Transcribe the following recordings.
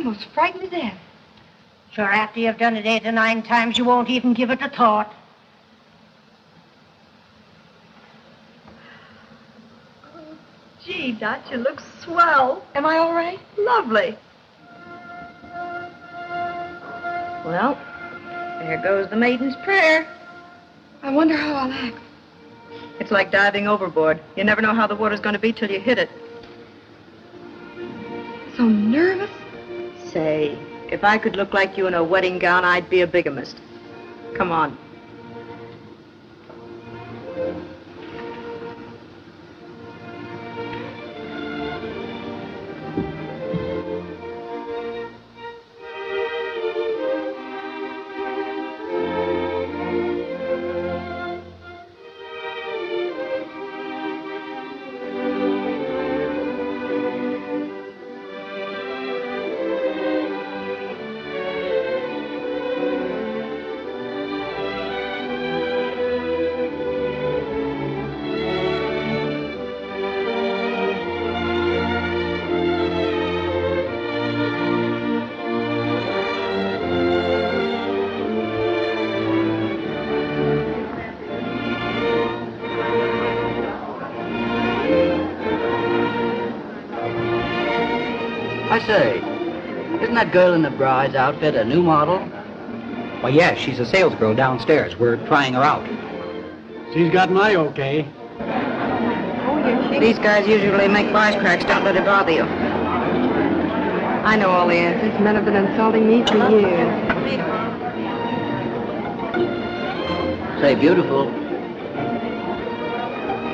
almost frightened to death. Sure, after you've done it 8 or 9 times, you won't even give it a thought. Oh, gee, Dot, you look swell. Am I all right? Lovely. Well, there goes the maiden's prayer. I wonder how I'll act. It's like diving overboard. You never know how the water's going to be till you hit it. So nervous. Say, if I could look like you in a wedding gown, I'd be a bigamist. Come on. I say, isn't that girl in the bride's outfit a new model? Why, yes, she's a sales girl downstairs. We're trying her out. She's got my okay. These guys usually make wisecracks. Don't let it bother you. I know all the answers. Men have been insulting me for years. Say, beautiful.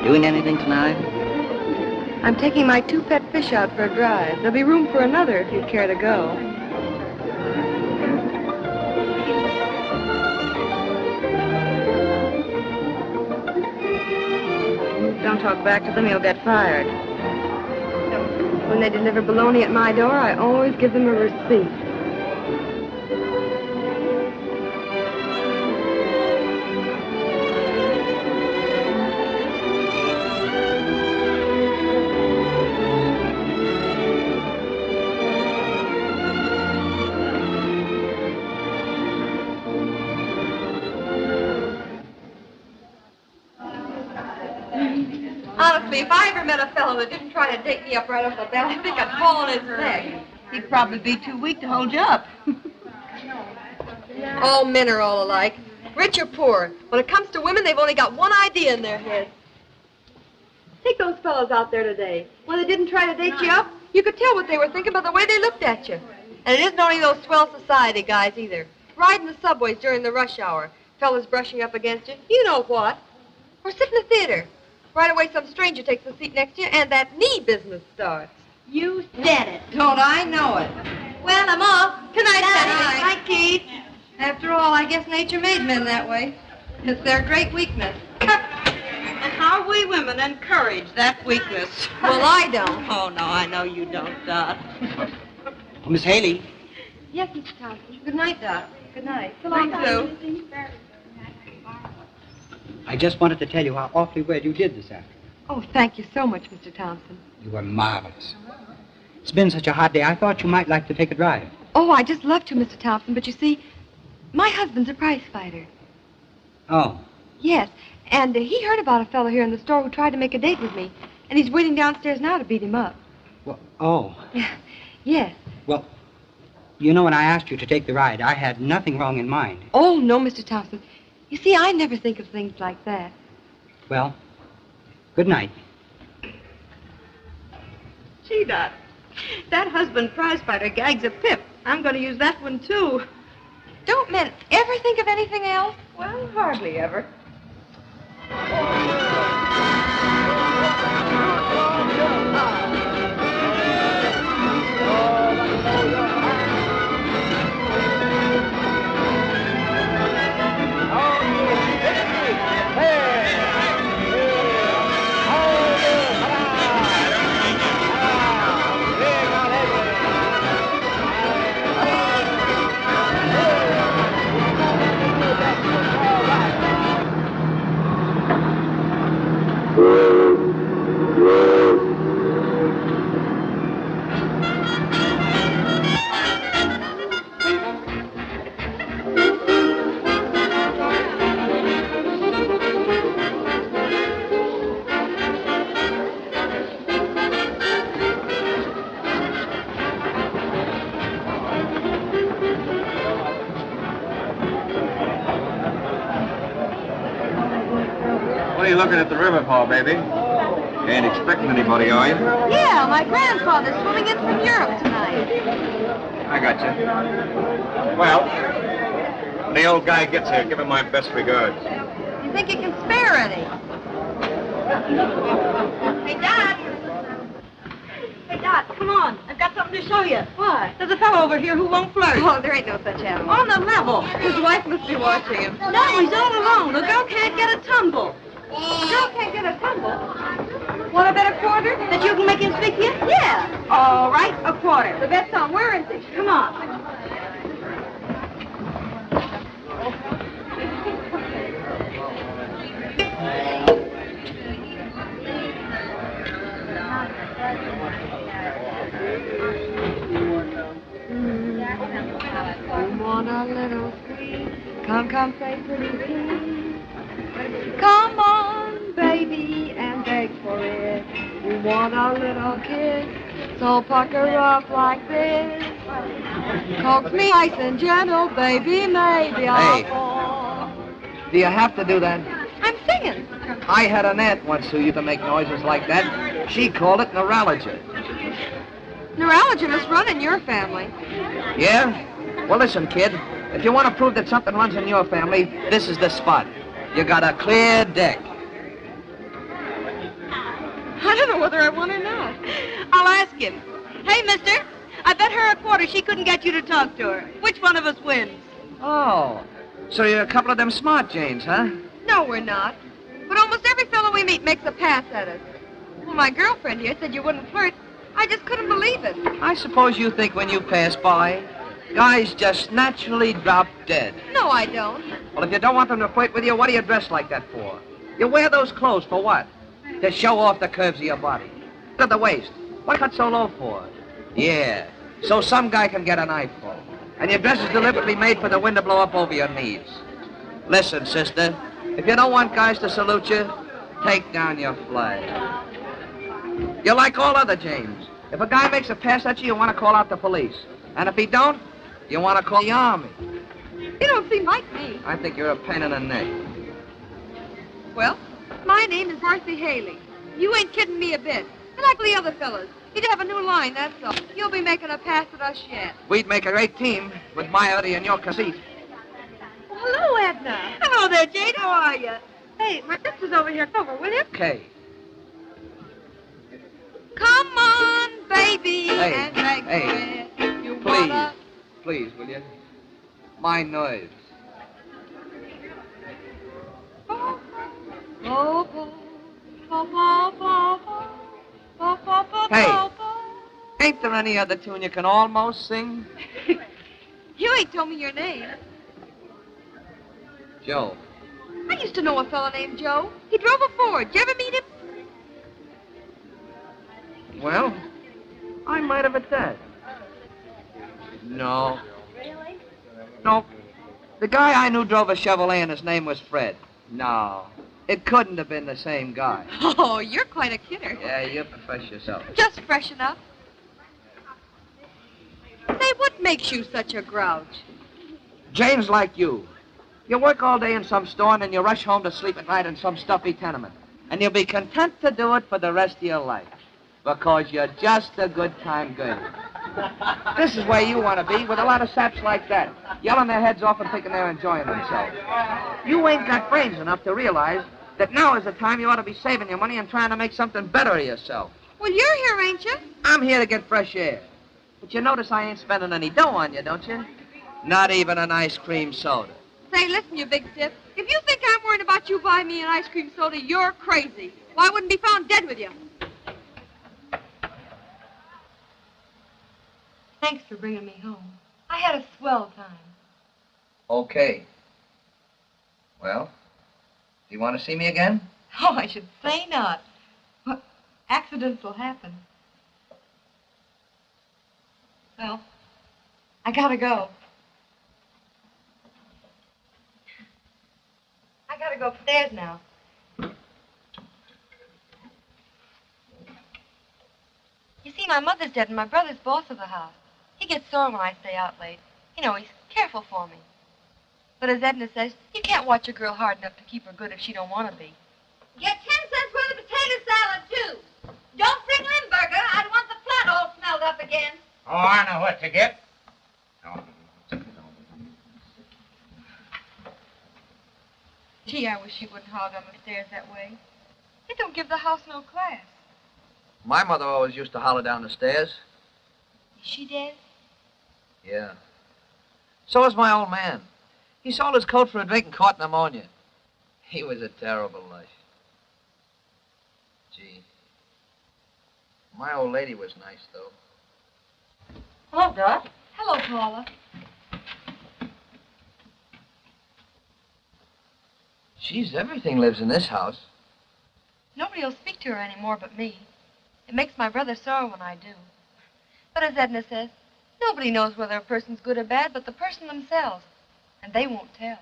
Doing anything tonight? I'm taking my 2 pet fish out for a drive. There'll be room for another if you'd care to go. Don't talk back to them, you'll get fired. When they deliver bologna at my door, I always give them a receipt. Honestly, if I ever met a fellow that didn't try to date me up right off the bat, I think I'd fall on his neck. He'd probably be too weak to hold you up. All men are all alike, rich or poor. When it comes to women, they've only got one idea in their heads. Take those fellows out there today. When they didn't try to date you up, you could tell what they were thinking by the way they looked at you. And it isn't only those swell society guys either. Riding the subways during the rush hour, fellas brushing up against you, you know what. Or sit in the theater. Right away, some stranger takes the seat next to you, and that knee business starts. You said it. Don't I know it? Well, I'm off. Good night, Betty. Hi, Keith. After all, I guess nature made men that way. It's their great weakness. And how we women encourage that weakness. Well, I don't. Oh, no, I know you don't, Dot. Oh, Miss Haley. Yes, Mr. Thompson. Good night, Dot. Good night. So long, Sue. I just wanted to tell you how awfully well you did this afternoon. Oh, thank you so much, Mr. Thompson. You were marvelous. It's been such a hot day, I thought you might like to take a drive. Oh, I just love to, Mr. Thompson, but you see, my husband's a prize fighter. Oh. Yes, and he heard about a fellow here in the store who tried to make a date with me, and he's waiting downstairs now to beat him up. Well, oh. Yes. Well, you know, when I asked you to take the ride, I had nothing wrong in mind. Oh, no, Mr. Thompson. You see, I never think of things like that. Well, good night. Gee, Dot, that husband prize fighter gags a pip. I'm going to use that one, too. Don't men ever think of anything else? Well, hardly ever. Funny looking at the river, Paul, baby. Ain't expecting anybody, are you? Yeah, my grandfather's swimming in from Europe tonight. I got you. Well, when the old guy gets here, give him my best regards. You think you can spare any? Hey, Dad! Hey, Dot, come on. I've got something to show you. What? There's a fellow over here who won't flirt. Oh, there ain't no such animal. On the level. His wife must be watching him. No, he's all alone. A girl can't get a tumble. A girl can't get a tumble. Want to bet a quarter? That you can make him speak to you? Yeah. All right, a quarter. The bet's on. Where is he? Come on. You want a little sweet? Come say pretty please. Come on, baby, and beg for it. You want a little kiss? So pucker up like this. Coax me nice and gentle, baby, maybe I'll fall. Do you have to do that? I'm singing. I had an aunt once who used to make noises like that. She called it neuralgia. Neuralgia must run in your family. Yeah? Well, listen, kid. If you want to prove that something runs in your family, this is the spot. You got a clear deck. I don't know whether I want or not. I'll ask him. Hey, mister, I bet her a quarter she couldn't get you to talk to her. Which one of us wins? Oh, so you're a couple of them smart Janes, huh? No, we're not. But almost every fellow we meet makes a pass at us. Well, my girlfriend here said you wouldn't flirt. I just couldn't believe it. I suppose you think when you pass by, guys just naturally drop dead. No, I don't. Well, if you don't want them to flirt with you, what do you dress like that for? You wear those clothes for what? To show off the curves of your body. Look at the waist. Why cut so low for? Yeah, so some guy can get an eyeful. And your dress is deliberately made for the wind to blow up over your knees. Listen, sister, if you don't want guys to salute you, take down your flag. You're like all other James. If a guy makes a pass at you, you want to call out the police. And if he don't, you want to call the army. You don't seem like me. I think you're a pain in the neck. Well, my name is Dorothy Haley. You ain't kidding me a bit. You're like the other fellas. You'd have a new line, that's all. You'll be making a pass at us yet. We'd make a great team with my Eddie and your conceit. Well, hello, Edna. Hello there, Jade. How are you? Hey, my sister's over here. Come over, will you? Okay. Come on, baby, Hey, and beg hey, for it. You Please, wanna... please, will you? My nerves. Oh, oh, oh, oh, Hey, ain't there any other tune you can almost sing? You ain't told me your name. Joe. I used to know a fella named Joe. He drove a Ford. Did you ever meet him? Well, I might have at that. No. Really? No. The guy I knew drove a Chevrolet and his name was Fred. No. It couldn't have been the same guy. Oh, you're quite a kidder. Yeah, you profess yourself. Just fresh enough. Say, what makes you such a grouch? Jane's like you. You work all day in some store and then you rush home to sleep at night in some stuffy tenement. And you'll be content to do it for the rest of your life. Because you're just a good time girl. This is where you want to be, with a lot of saps like that, yelling their heads off and thinking they're enjoying themselves. You ain't got brains enough to realize that now is the time you ought to be saving your money and trying to make something better of yourself. Well, you're here, ain't you? I'm here to get fresh air. But you notice I ain't spending any dough on you, don't you? Not even an ice cream soda. Say, listen, you big stiff. If you think I'm worried about you buying me an ice cream soda, you're crazy. Why I wouldn't be found dead with you? Thanks for bringing me home. I had a swell time. Okay. Well, do you want to see me again? Oh, I should say not. Well, accidents will happen. Well, I gotta go. I gotta go upstairs now. You see, my mother's dead and my brother's boss of the house. He gets sore when I stay out late. You know, he's careful for me. But as Edna says, you can't watch a girl hard enough to keep her good if she don't want to be. Get 10 cents worth of potato salad, too. Don't bring Limburger. I don't want the flat all smelled up again. Oh, I know what to get. Gee, I wish you wouldn't hog on the stairs that way. It don't give the house no class. My mother always used to holler down the stairs. Is she dead? Yeah. So was my old man. He sold his coat for a drink and caught pneumonia. He was a terrible lush. Gee. My old lady was nice, though. Hello, Dot. Hello, Paula. Jeez, everything lives in this house. Nobody will speak to her anymore but me. It makes my brother sore when I do. But as Edna says, nobody knows whether a person's good or bad but the person themselves. And they won't tell.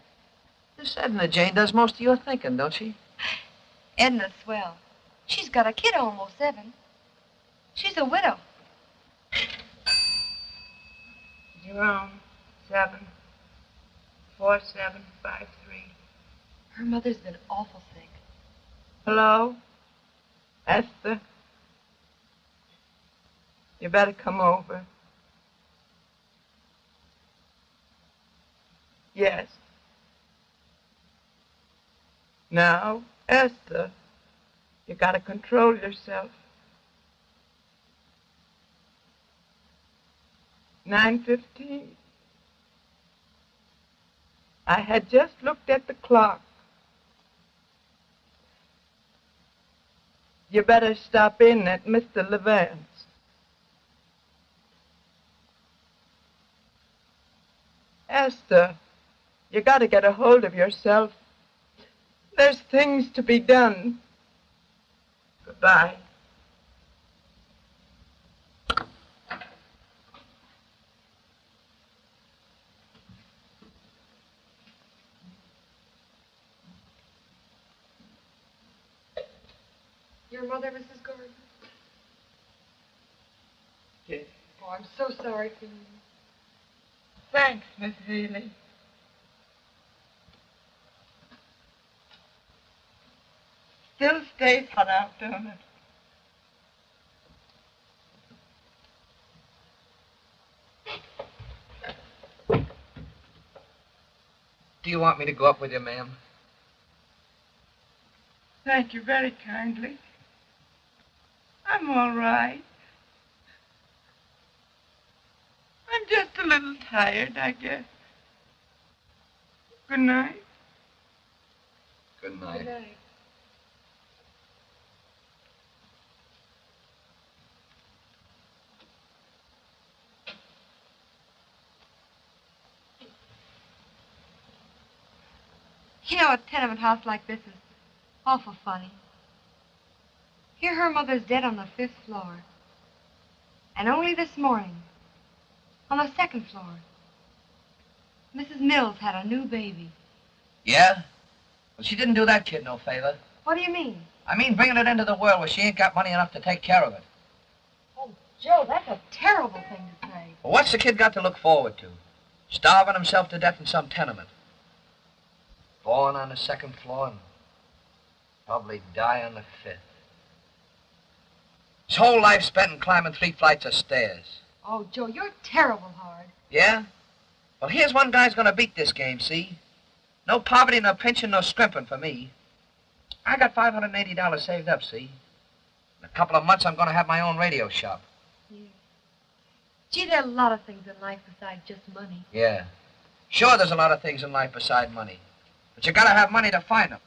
This Edna Jane does most of your thinking, don't she? Edna's swell. She's got a kid almost 7. She's a widow. Jerome, 74753. Her mother's been awful sick. Hello? Esther? You better come over. Yes. Now, Esther, you gotta control yourself. 9:15. I had just looked at the clock. You better stop in at Mr. Levan's. Esther, you gotta get a hold of yourself. There's things to be done. Goodbye. Your mother, Mrs. Gordon? Yes. Oh, I'm so sorry for you. Thanks, Miss Healy. Still stays hot out, don't it? Do you want me to go up with you, ma'am? Thank you very kindly. I'm all right. I'm just a little tired, I guess. Good night. Good night. Good night. You know, a tenement house like this is awful funny. Here her mother's dead on the 5th floor. And only this morning, on the 2nd floor, Mrs. Mills had a new baby. Yeah? Well, she didn't do that kid no favor. What do you mean? I mean bringing it into the world where she ain't got money enough to take care of it. Oh, Joe, that's a terrible thing to say. Well, what's the kid got to look forward to? Starving himself to death in some tenement. Born on the 2nd floor and probably die on the 5th. His whole life spent in climbing 3 flights of stairs. Oh, Joe, you're terrible hard. Yeah? Well, here's one guy's gonna beat this game, see? No poverty, no pension, no scrimping for me. I got $580 saved up, see? In a couple of months, I'm gonna have my own radio shop. Yeah. Gee, there are a lot of things in life besides just money. Yeah. Sure, there's a lot of things in life beside money. But you gotta have money to find them.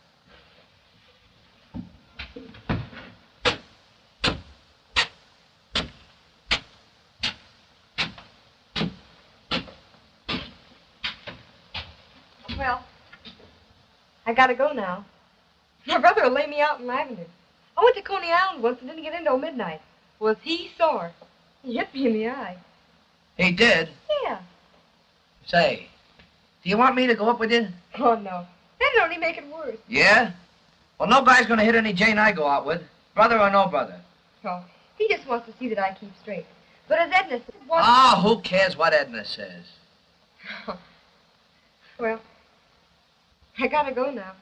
Well, I gotta go now. My brother will lay me out in Lavender. I went to Coney Island once and didn't get in till midnight. Was he sore? He hit me in the eye. He did? Yeah. Say, do you want me to go up with you? Oh, no. That'd only make it worse. Yeah? Well, no guy's gonna hit any Jane I go out with, brother or no brother. Oh, he just wants to see that I keep straight. But as Edna said... Ah, who cares what Edna says? Well, I gotta go now.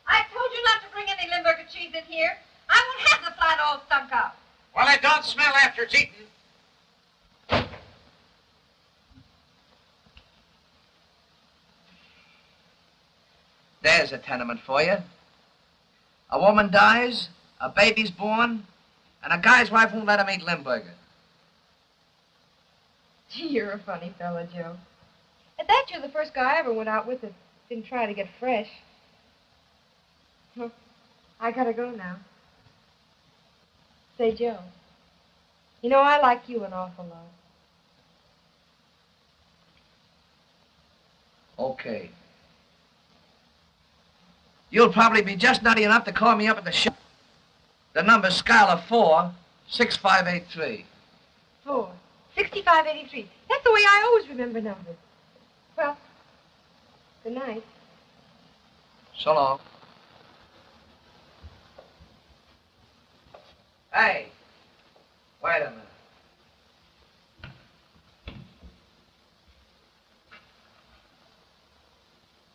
I told you not to bring any Limburger cheese in here. I won't have the flat all stunk up. Well, it don't smell after it's eaten. There's a tenement for you. A woman dies, a baby's born, and a guy's wife won't let him eat Limburger. Gee, you're a funny fella, Joe. At that, you're the first guy I ever went out with that didn't try to get fresh. Well, I gotta go now. Say, Joe, you know I like you an awful lot. Okay. You'll probably be just nutty enough to call me up at the shop. The number's Skylar 46583. 6583. That's the way I always remember numbers. Well, good night. So long. Hey, wait a minute.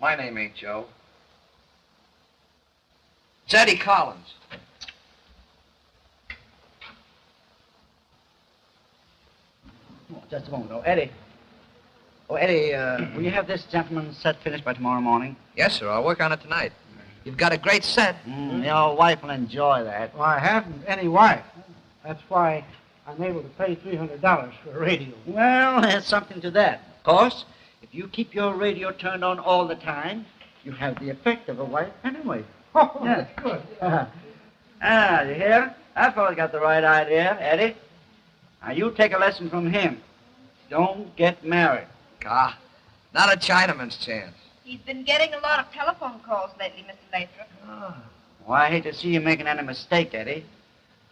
My name ain't Joe. It's Eddie Collins. Oh, just a moment. Oh, Eddie. Oh, Eddie, will you have this gentleman's set finished by tomorrow morning? Yes, sir. I'll work on it tonight. You've got a great set. Your wife will enjoy that. Well, I haven't any wife. That's why I'm able to pay $300 for a radio. Well, there's something to that. Of course, if you keep your radio turned on all the time, you have the effect of a wife anyway. Oh, Yeah. that's good. You hear? That fellow's got the right idea, Eddie. Now, you take a lesson from him. Don't get married. Ah, not a Chinaman's chance. He's been getting a lot of telephone calls lately, Mr. Lathrop. Well, I hate to see you making any mistake, Eddie.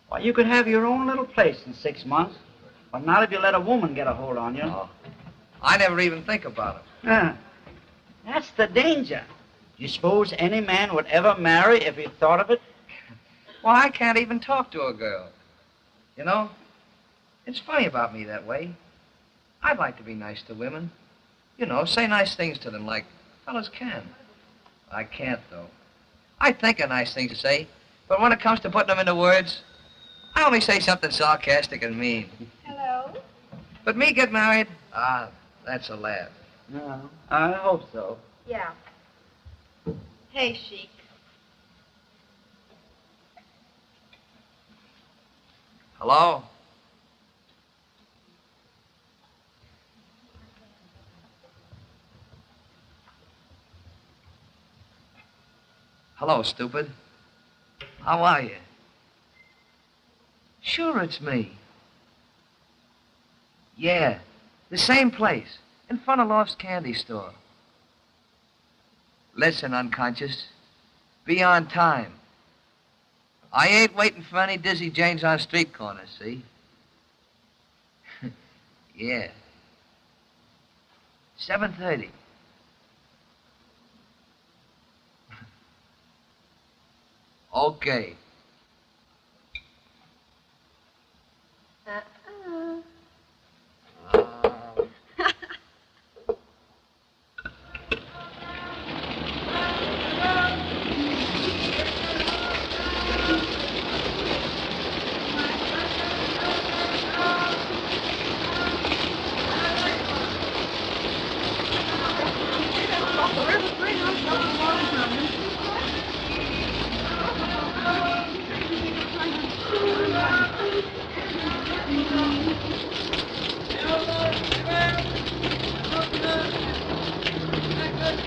Why, you could have your own little place in 6 months. But not if you let a woman get a hold on you. Oh, I never even think about it. That's the danger. Do you suppose any man would ever marry if he thought of it? Well, I can't even talk to a girl. You know, it's funny about me that way. I'd like to be nice to women. You know, say nice things to them like fellas can. I can't, though. I think of nice things to say, but when it comes to putting them into words, I only say something sarcastic and mean. Hello? But me get married? That's a laugh. No, I hope so. Yeah. Hey, Sheik. Hello? Hello, stupid. How are you? Sure, it's me. Yeah, the same place, in front of Loft's candy store. Listen, unconscious, be on time. I ain't waiting for any Dizzy Janes on street corners, see? Yeah. 7:30. Okay.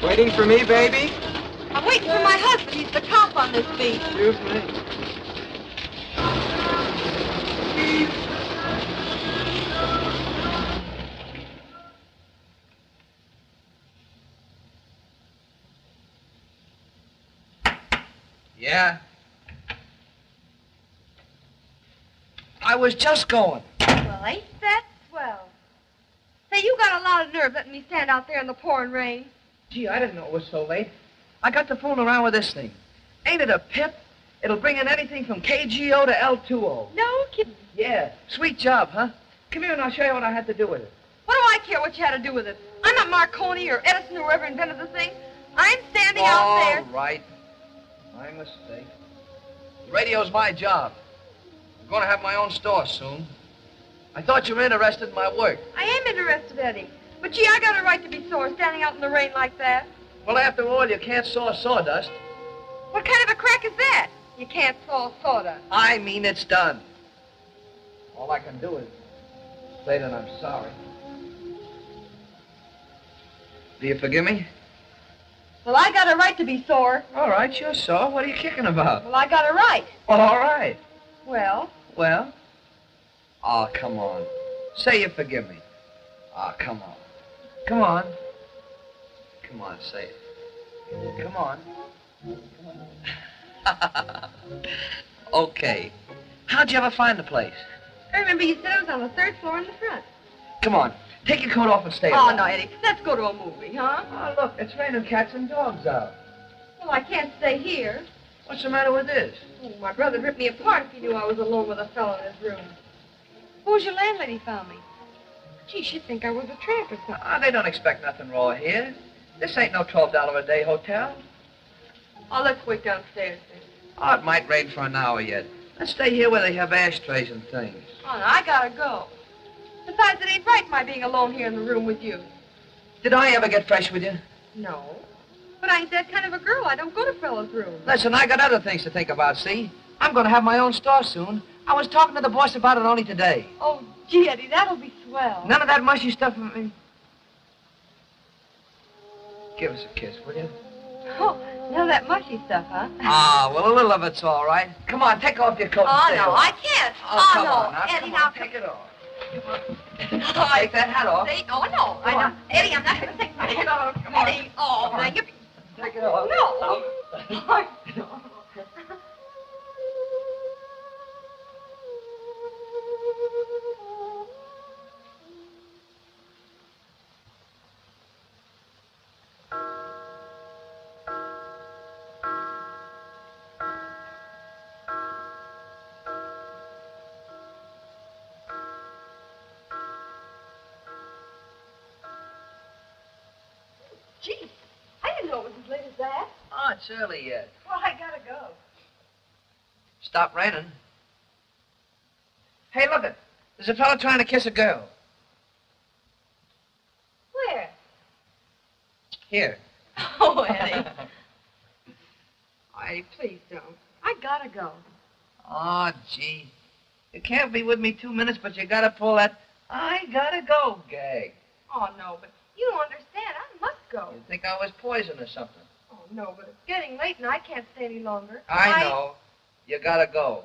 Waiting for me, baby? I'm waiting for my husband. He's the cop on this beat. Excuse me. Yeah? I was just going. Well, ain't that swell? Say, you got a lot of nerve letting me stand out there in the pouring rain. Gee, I didn't know it was so late. I got to fooling around with this thing. Ain't it a pip? It'll bring in anything from KGO to L2O. No kidding. Yeah, sweet job, huh? Come here and I'll show you what I had to do with it. What do I care what you had to do with it? I'm not Marconi or Edison or whoever invented the thing. I'm standing out there. All right. My mistake. Radio's my job. I'm going to have my own store soon. I thought you were interested in my work. I am interested, Eddie. But gee, I got a right to be sore standing out in the rain like that. Well, after all, you can't saw sawdust. What kind of a crack is that? You can't saw sawdust. I mean it's done. All I can do is say that I'm sorry. Do you forgive me? Well, I got a right to be sore. All right, you're sore. What are you kicking about? Well, I got a right. All right. Well? Well? Oh, come on. Say you forgive me. Oh, come on. Come on. Come on, say it. Come on. Okay. How'd you ever find the place? I remember you said it was on the 3rd floor in the front. Come on. Take your coat off and stay Oh, around. no, Eddie. Let's go to a movie, huh? Oh, look, it's raining cats and dogs out. Well, I can't stay here. What's the matter with this? Oh, my brother'd rip me apart if he knew I was alone with a fellow in his room. Suppose your landlady found me. Gee, she'd think I was a tramp or something. They don't expect nothing raw here. This ain't no $12 a day hotel. Oh, let's wait downstairs then. Oh, it might rain for an hour yet. Let's stay here where they have ashtrays and things. Oh, no, I gotta go. Besides, it ain't right my being alone here in the room with you. Did I ever get fresh with you? No. But I ain't that kind of a girl. I don't go to fellas' rooms. Listen, I got other things to think about, see? I'm going to have my own store soon. I was talking to the boss about it only today. Oh, gee, Eddie, that'll be swell. None of that mushy stuff with me. Give us a kiss, will you? Oh, none of that mushy stuff, huh? Ah, well, a little of it's all right. Come on, take off your coat and Oh, stay no, away. I can't. Oh, come no. on now. Eddie, Come now. on, take it off. Come on. Oh, Take that hat off. Oh, no. Come on. Eddie, I'm not going to take my hat off. Come on. Eddie, oh, Come on. now you... Take it off. No. Gee, I didn't know it was as late as that. Oh, it's early yet. Well, I gotta go. Stop raining. Hey, look it. There's a fella trying to kiss a girl. Where? Here. Oh, Eddie. Eddie, please don't. I gotta go. Oh, gee. You can't be with me 2 minutes, but you gotta pull that I gotta go gag. Oh, no, but you don't understand. I must go. You think I was poison or something? Oh, no, but it's getting late and I can't stay any longer. I know. You gotta go.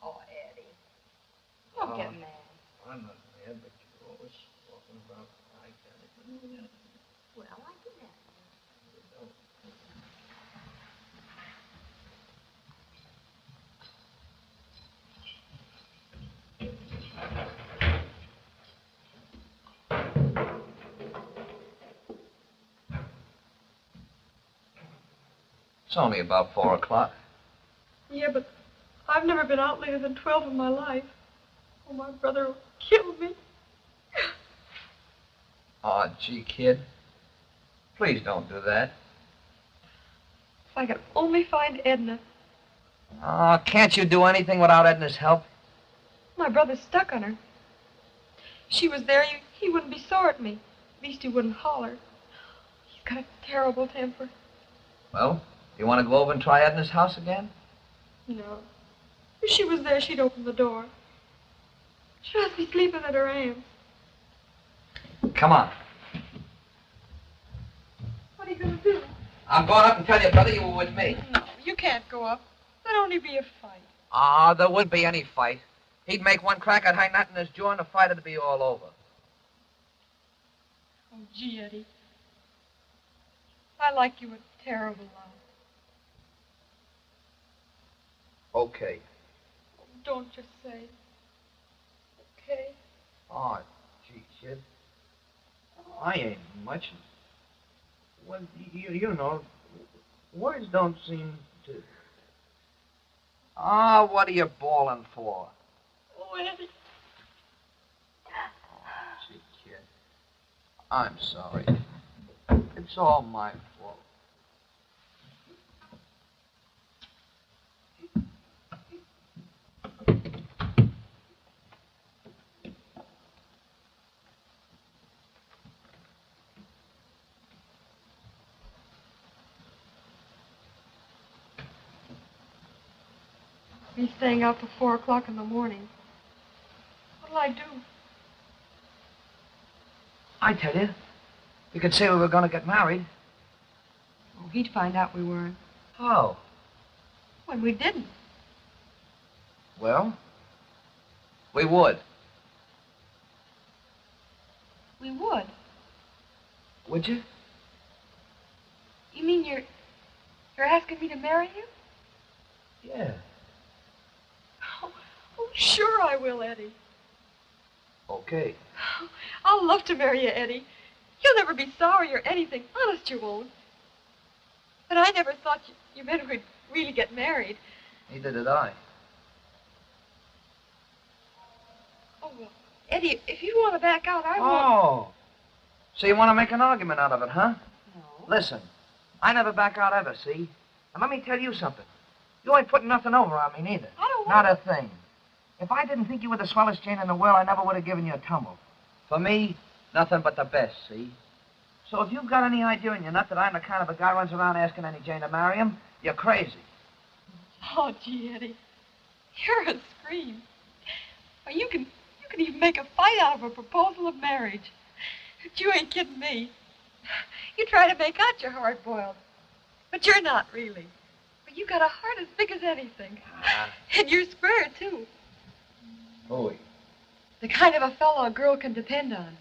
Oh, Eddie. Don't get mad. I'm not mad, but you're always talking about I gotta go. Well, I do that. It's only about 4 o'clock. Yeah, but I've never been out later than 12 in my life. Oh, my brother will kill me. Oh, gee, kid. Please don't do that. If I could only find Edna. Oh, can't you do anything without Edna's help? My brother's stuck on her. If she was there, he wouldn't be sore at me. At least he wouldn't holler. He's got a terrible temper. Well, you want to go over and try Edna's house again? No. If she was there, she'd open the door. She must be sleeping at her aunt's. Come on. What are you going to do? I'm going up and tell your brother you were with me. No, you can't go up. There'd only be a fight. Ah, there wouldn't be any fight. He'd make one crack at high nut in his jaw and the fight would be all over. Oh, gee, Eddie. I like you a terrible lot. Okay. Don't just say. Okay. Oh, gee, kid. I ain't much. Well, you know, words don't seem to... Ah, what are you bawling for? Oh, Eddie. Oh, gee, kid. I'm sorry. It's all my fault. Me staying out till 4 o'clock in the morning. What'll I do? I tell you, you could say we were going to get married. Oh, he'd find out we weren't. How? When we didn't. Well, we would. We would. Would you? You mean you're asking me to marry you? Yeah. Oh, sure I will, Eddie. Okay. I'll love to marry you, Eddie. You'll never be sorry or anything. Honest, you won't. But I never thought you meant we'd really get married. Neither did I. Oh, well, Eddie, if you want to back out, I won't. Oh. So you want to make an argument out of it, huh? No. Listen, I never back out ever, see? And let me tell you something. You ain't putting nothing over on me, neither. I don't Not want a thing. If I didn't think you were the swellest Jane in the world, I never would have given you a tumble. For me, nothing but the best, see? So if you've got any idea in your nut that I'm the kind of a guy who runs around asking any Jane to marry him, you're crazy. Oh, gee, Eddie. You're a scream. Well, you can even make a fight out of a proposal of marriage. But you ain't kidding me. You try to make out you're hard-boiled. But you're not really. But you got a heart as big as anything. And you're square, too. Oh. The kind of a fellow a girl can depend on.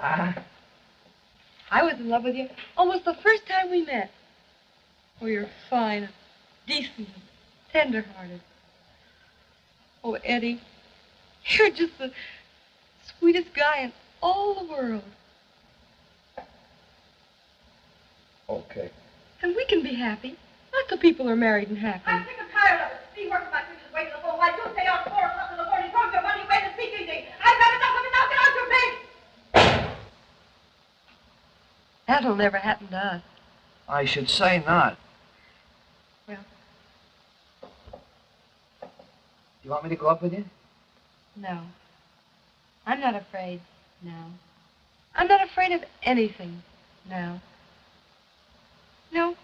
I was in love with you almost the first time we met. Oh, you're fine and decent and tender-hearted. Oh, Eddie, you're just the sweetest guy in all the world. Okay. And we can be happy. Lots of people are married and happy. I'm sick and tired of it. See, working my fingers away to the phone. Why you stay out 4 o'clock in the morning, throwing your money away to speak easy? I've got enough of it now. Get out your face. That'll never happen to us. I should say not. Well. You want me to go up with you? No. I'm not afraid now. I'm not afraid of anything now. No.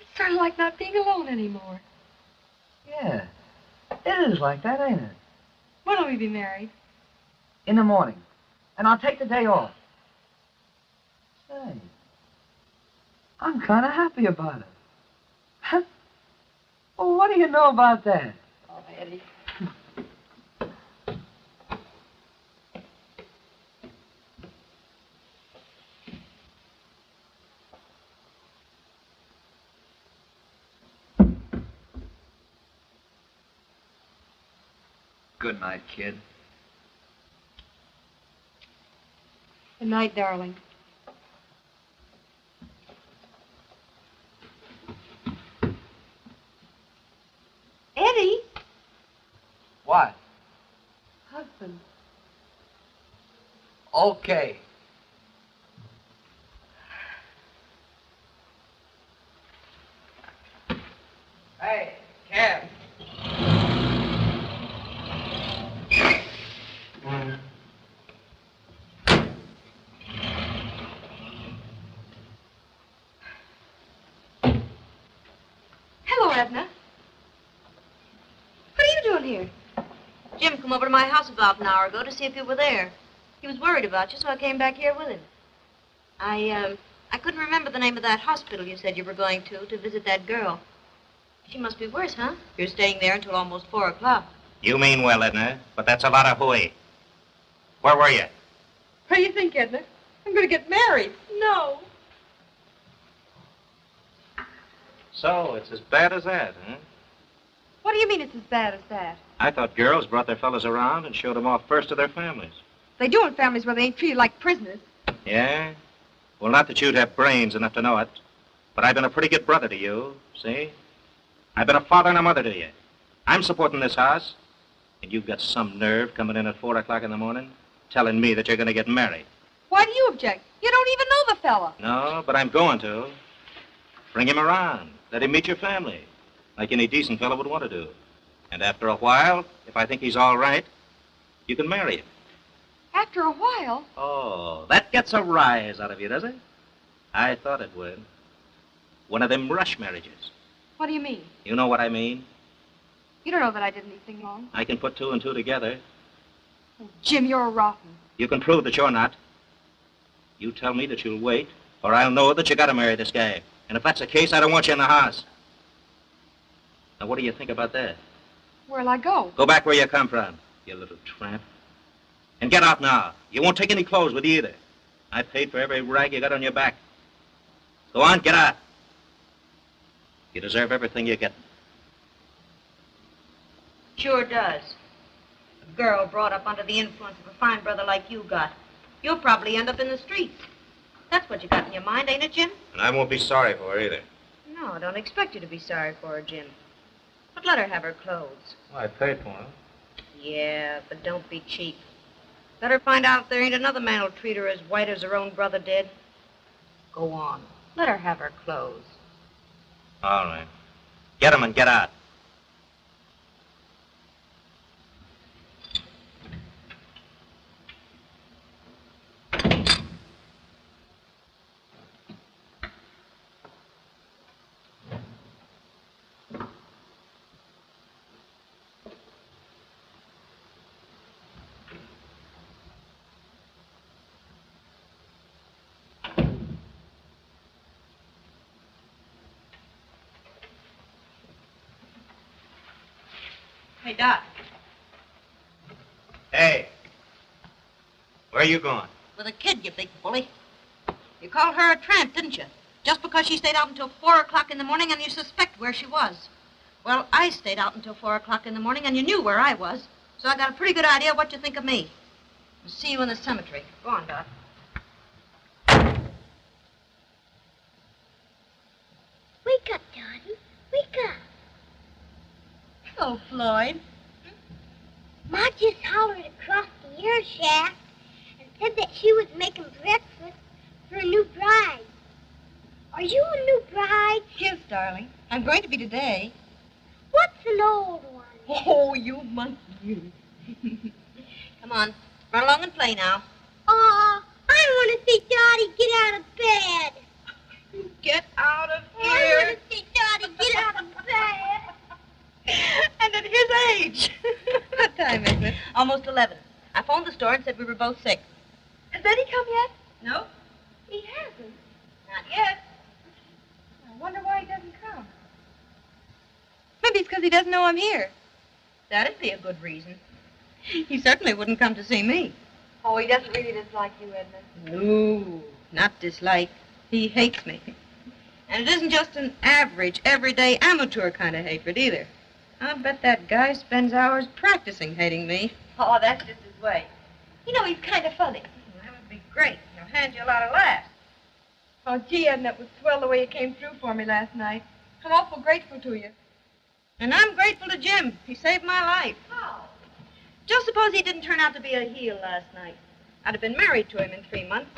It's sort of like not being alone anymore. Yeah. It is like that, ain't it? When'll we be married? In the morning. And I'll take the day off. Say, I'm kind of happy about it. Huh? Well, what do you know about that? Oh, Eddie. Good night, kid. Good night, darling. Eddie? What? Husband. Okay. Hey, cab. Hello, Edna. What are you doing here? Jim come over to my house about an hour ago to see if you were there. He was worried about you, so I came back here with him. I couldn't remember the name of that hospital you said you were going to visit that girl. She must be worse, huh? You're staying there until almost 4 o'clock. You mean well, Edna, but that's a lot of hooey. Where were you? What do you think, Edna? I'm going to get married. No. So, it's as bad as that, huh? What do you mean it's as bad as that? I thought girls brought their fellas around and showed them off first to their families. They do in families where they ain't treated like prisoners. Yeah? Well, not that you'd have brains enough to know it, but I've been a pretty good brother to you, see? I've been a father and a mother to you. I'm supporting this house, and you've got some nerve coming in at 4 o'clock in the morning telling me that you're going to get married. Why do you object? You don't even know the fella. No, but I'm going to. Bring him around. Let him meet your family, like any decent fellow would want to do. And after a while, if I think he's all right, you can marry him. After a while? Oh, that gets a rise out of you, does it? I thought it would. One of them rush marriages. What do you mean? You know what I mean. You don't know that I did anything wrong. I can put two and two together. Oh, Jim, you're rotten. You can prove that you're not. You tell me that you'll wait, or I'll know that you gotta marry this guy. And if that's the case, I don't want you in the house. Now, what do you think about that? Where'll I go? Go back where you come from, you little tramp. And get out now. You won't take any clothes with you either. I paid for every rag you got on your back. Go on, get out. You deserve everything you get. Sure does. A girl brought up under the influence of a fine brother like you got. You'll probably end up in the streets. That's what you got in your mind, ain't it, Jim? And I won't be sorry for her either. No, I don't expect you to be sorry for her, Jim. But let her have her clothes. Well, I paid for them. Yeah, but don't be cheap. Let her find out if there ain't another man who'll treat her as white as her own brother did. Go on. Let her have her clothes. All right. Get 'em and get out. Hey, Doc. Hey. Where are you going? With a kid, you big bully. You called her a tramp, didn't you? Just because she stayed out until 4 o'clock in the morning and you suspect where she was. Well, I stayed out until 4 o'clock in the morning and you knew where I was. So I got a pretty good idea what you think of me. I'll see you in the cemetery. Go on, Doc. Wake up, Dottie. Wake up. Hello, Floyd. Ma just hollered across the air shaft and said that she was making breakfast for a new bride. Are you a new bride? Yes, darling. I'm going to be today. What's an old one? Oh, you monkey, you. Come on. Run along and play now. Aw, I want to see Dottie get out of bed. Get out of I here. want to see Dottie get out of bed. And at his age. What time is it? Almost 11. I phoned the store and said we were both sick. Has Eddie come yet? No, He hasn't. not yet. I wonder why he doesn't come. Maybe it's because he doesn't know I'm here. That'd be a good reason. He certainly wouldn't come to see me. Oh, he doesn't really dislike you, Edna. No, not dislike. He hates me. And it isn't just an average, everyday, amateur kind of hatred either. I bet that guy spends hours practicing hating me. Oh, that's just his way. You know, he's kind of funny. That would be great. He'll hand you a lot of laughs. Oh, gee, Edna, it was swell the way you came through for me last night. I'm awful grateful to you. And I'm grateful to Jim. He saved my life. How? Just suppose he didn't turn out to be a heel last night. I'd have been married to him in 3 months.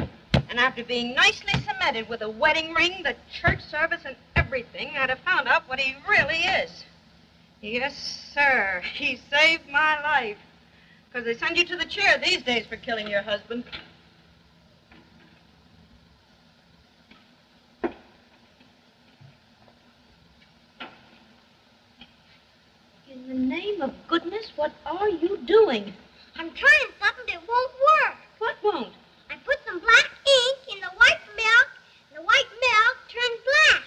And after being nicely cemented with a wedding ring, the church service, and everything, I'd have found out what he really is. Yes, sir. He saved my life. Because they send you to the chair these days for killing your husband. In the name of goodness, what are you doing? I'm trying something that won't work. What won't? I put some black ink in the white milk, and the white milk turns black.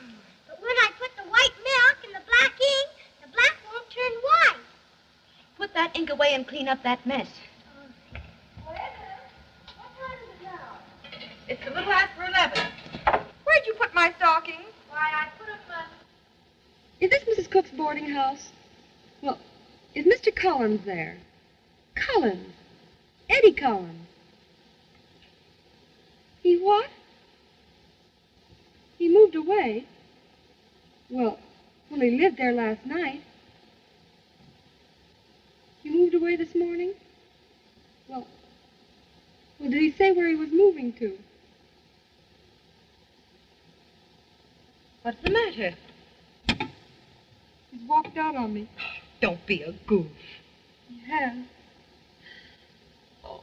But when I put the white milk in the black ink, the black won't turn white. Put that ink away and clean up that mess. What time is it now? It's a little after 11. Where'd you put my stockings? Why, I put them Is this Mrs. Cook's boarding house? Well, is Mr. Collins there? Collins? Eddie Collins? He what? He moved away? Well, he lived there last night. He moved away this morning? Well, did he say where he was moving to? What's the matter? He's walked out on me. Don't be a goof. He has. Oh.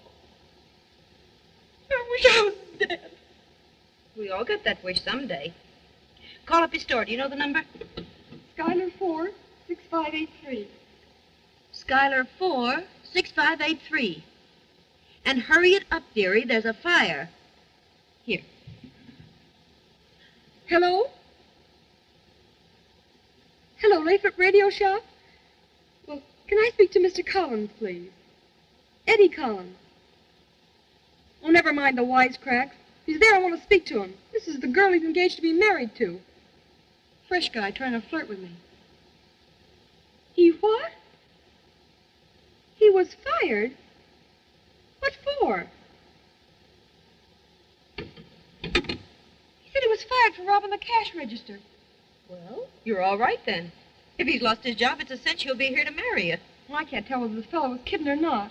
I wish I was dead. We all get that wish someday. Call up his store. Do you know the number? Skylar 4, 6583. Skylar 4, 6583. And hurry it up, dearie. There's a fire. Here. Hello? Hello, Lathrop Radio Shop? Well, can I speak to Mr. Collins, please? Eddie Collins. Oh, never mind the wisecracks. He's there. I want to speak to him. This is the girl he's engaged to be married to. Fresh guy trying to flirt with me. He what? He was fired? What for? He said he was fired for robbing the cash register. Well, you're all right then. If he's lost his job, it's a cinch he'll be here to marry you. Well, I can't tell whether this fellow was kidding or not.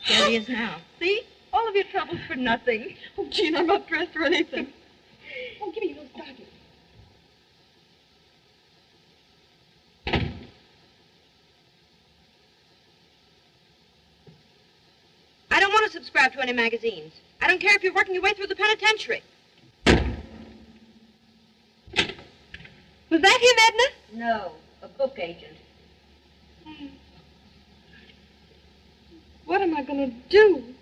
There he is now. See? All of your troubles for nothing. Oh, Gene, I'm not dressed or anything. Oh, give me those stockings. I don't want to subscribe to any magazines. I don't care if you're working your way through the penitentiary. Was that him, Edna? No, a book agent. What am I going to do?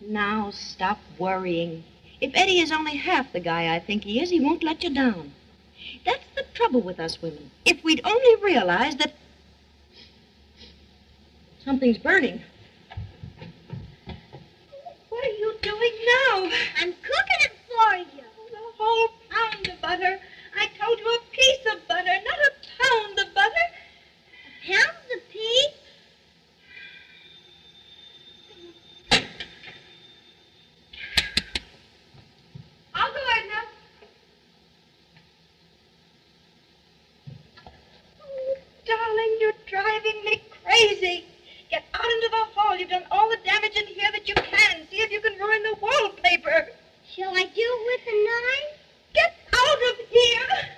Now stop worrying. If Eddie is only half the guy I think he is, he won't let you down. That's the trouble with us women. If we'd only realize that something's burning. What are you doing now? I'm cooking it for you. A whole pound of butter. I told you a piece of butter, not a pound of butter. A pound a piece? I'll go, Edna. Oh, darling, you're driving me crazy. Get out into the hall. You've done all the damage in here that you can. See if you can ruin the wallpaper. Shall I do it with a knife? Get out of here.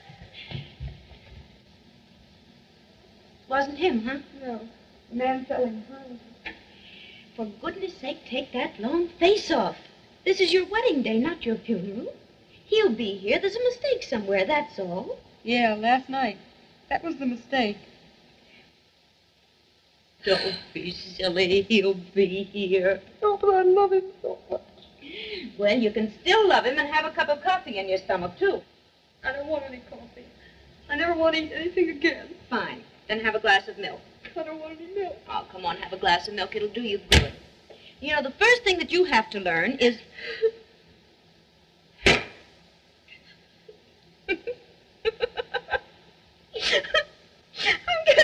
Wasn't him, huh? No. The man selling houses. For goodness sake, take that long face off. This is your wedding day, not your funeral. He'll be here. There's a mistake somewhere, that's all. Yeah, last night. That was the mistake. Don't be silly. He'll be here. Oh, but I love him so much. Well, you can still love him and have a cup of coffee in your stomach, too. I don't want any coffee. I never want to eat anything again. Fine. Then have a glass of milk. I don't want any milk. Oh, come on, have a glass of milk. It'll do you good. You know, the first thing that you have to learn is... I'm getting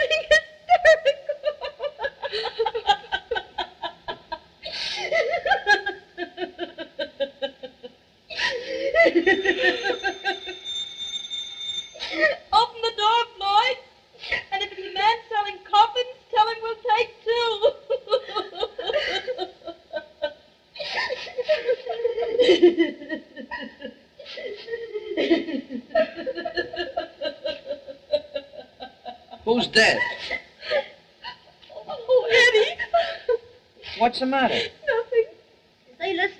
Open the door, Floyd. And if it's a man selling coffins, tell him we'll take two. Who's dead? Oh, Eddie. What's the matter? Nothing. Say, listen.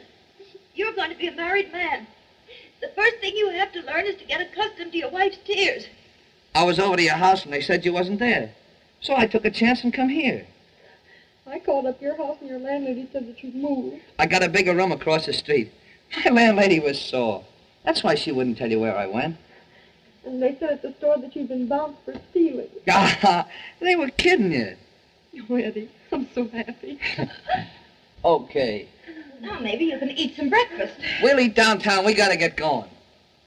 You're going to be a married man. The first thing you have to learn is to get accustomed to your wife's tears. I was over to your house and they said you wasn't there. So I took a chance and come here. I called up your house and your landlady said that you'd moved. I got a bigger room across the street. My landlady was sore. That's why she wouldn't tell you where I went. And they said at the store that you'd been bounced for stealing. They were kidding you. Oh, Eddie, I'm so happy. Okay. Now, maybe you can eat some breakfast. We'll eat downtown. We gotta get going.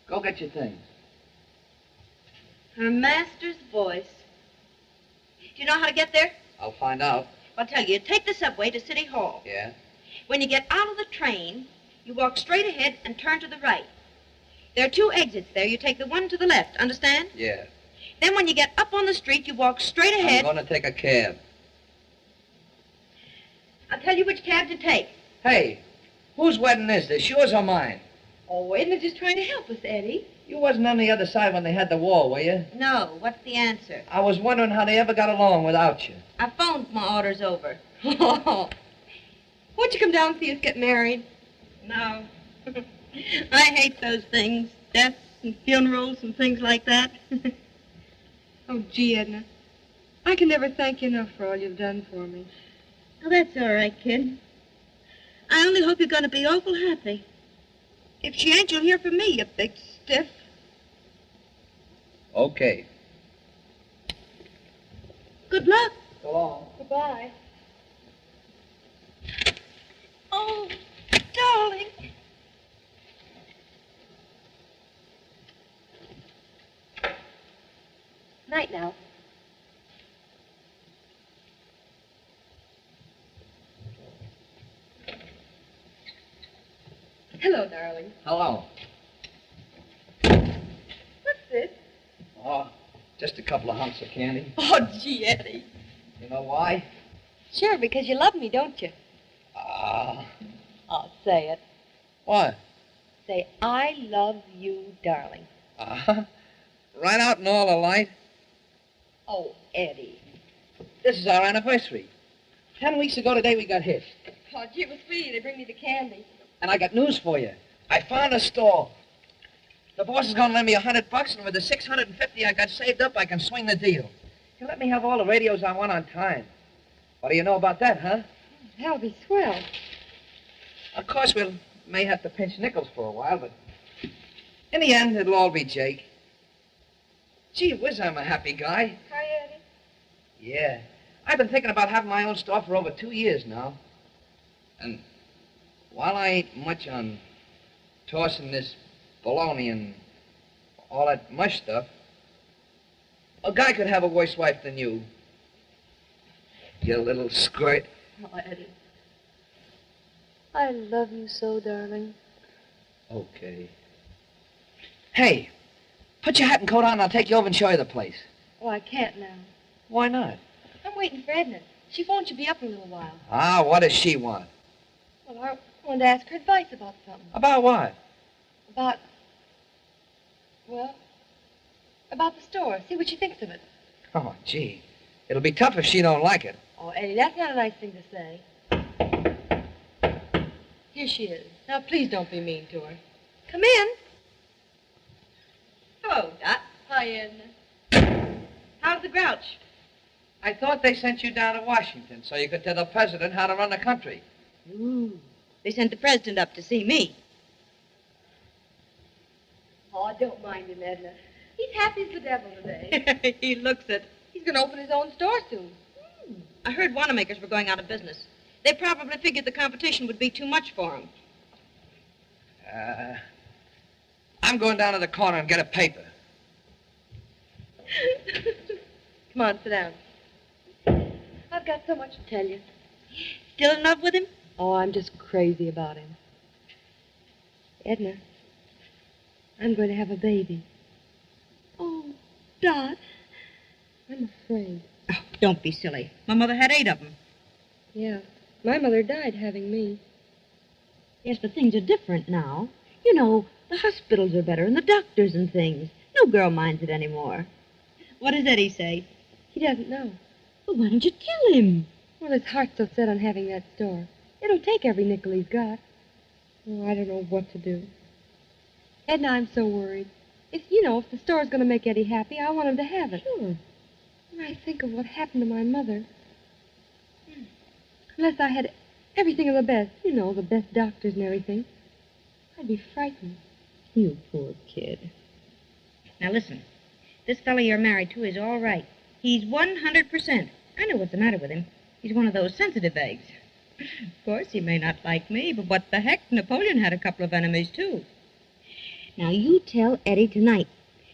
Go get your things. Her master's voice. Do you know how to get there? I'll find out. I'll tell you. Take the subway to City Hall. Yeah? When you get out of the train, you walk straight ahead and turn to the right. There are two exits there. You take the one to the left, understand? Yeah. Then when you get up on the street, you walk straight ahead. I'm gonna take a cab. I'll tell you which cab to take. Hey, whose wedding is this? Yours or mine? Oh, Edna's just trying to help us, Eddie. You wasn't on the other side when they had the war, were you? No. What's the answer? I was wondering how they ever got along without you. I phoned my orders over. Won't you come down and see us get married? No. I hate those things. Deaths and funerals and things like that. Oh, gee, Edna. I can never thank you enough for all you've done for me. Oh, that's all right, kid. I only hope you're going to be awful happy. If she ain't, you'll hear from me, you big stiff. Okay. Good luck. So long. Goodbye. Oh, darling. Night now. Hello, darling. Hello. What's this? Oh, just a couple of hunks of candy. Oh, gee, Eddie. You know why? Sure, because you love me, don't you? Ah. Oh, say it. What? Say, I love you, darling. Right out in all the light. Oh, Eddie. This is our anniversary. 10 weeks ago today we got hitched. Oh, gee, it was sweet. They bring me the candy. And I got news for you. I found a store. The boss is going to lend me $100, and with the $650 I got saved up, I can swing the deal. He'll let me have all the radios I want on time. What do you know about that, huh? That'll be swell. Of course, we may have to pinch nickels for a while, but in the end, it'll all be Jake. Gee whiz, I'm a happy guy. Hi, Eddie. Yeah. I've been thinking about having my own store for over 2 years now. And while I ain't much on tossing this bologna and all that mush stuff, a guy could have a worse wife than you. You little squirt. Oh, Eddie. I love you so, darling. Okay. Hey, put your hat and coat on and I'll take you over and show you the place. Oh, I can't now. Why not? I'm waiting for Edna. She phoned she'll be up in a little while. Ah, what does she want? Well, I wanted to ask her advice about something. About what? About the store. See what she thinks of it. Oh, gee. It'll be tough if she don't like it. Oh, Eddie, that's not a nice thing to say. Here she is. Now, please don't be mean to her. Come in. Hello, Dot. Hi, Edna. How's the grouch? I thought they sent you down to Washington so you could tell the president how to run the country. Ooh. They sent the president up to see me. Oh, don't mind him, Edna. He's happy as the devil today. He looks it. He's going to open his own store soon. I heard Wanamaker's were going out of business. They probably figured the competition would be too much for them. I'm going down to the corner and get a paper. Come on, sit down. I've got so much to tell you. Still in love with him? Oh, I'm just crazy about him. Edna, I'm going to have a baby. Oh, Dot, I'm afraid. Oh, don't be silly. My mother had 8 of them. Yeah, my mother died having me. Yes, but things are different now. You know, the hospitals are better and the doctors and things. No girl minds it anymore. What does Eddie say? He doesn't know. Well, why don't you tell him? Well, his heart's so set on having that store. It'll take every nickel he's got. Oh, I don't know what to do. Edna, I'm so worried. If the store's going to make Eddie happy, I want him to have it. Sure. When I think of what happened to my mother. Unless I had everything of the best, the best doctors and everything, I'd be frightened. You poor kid. Now listen, this fellow you're married to is all right. He's 100%. I know what's the matter with him. He's one of those sensitive eggs. Of course, he may not like me, but what the heck? Napoleon had a couple of enemies, too. Now, you tell Eddie tonight.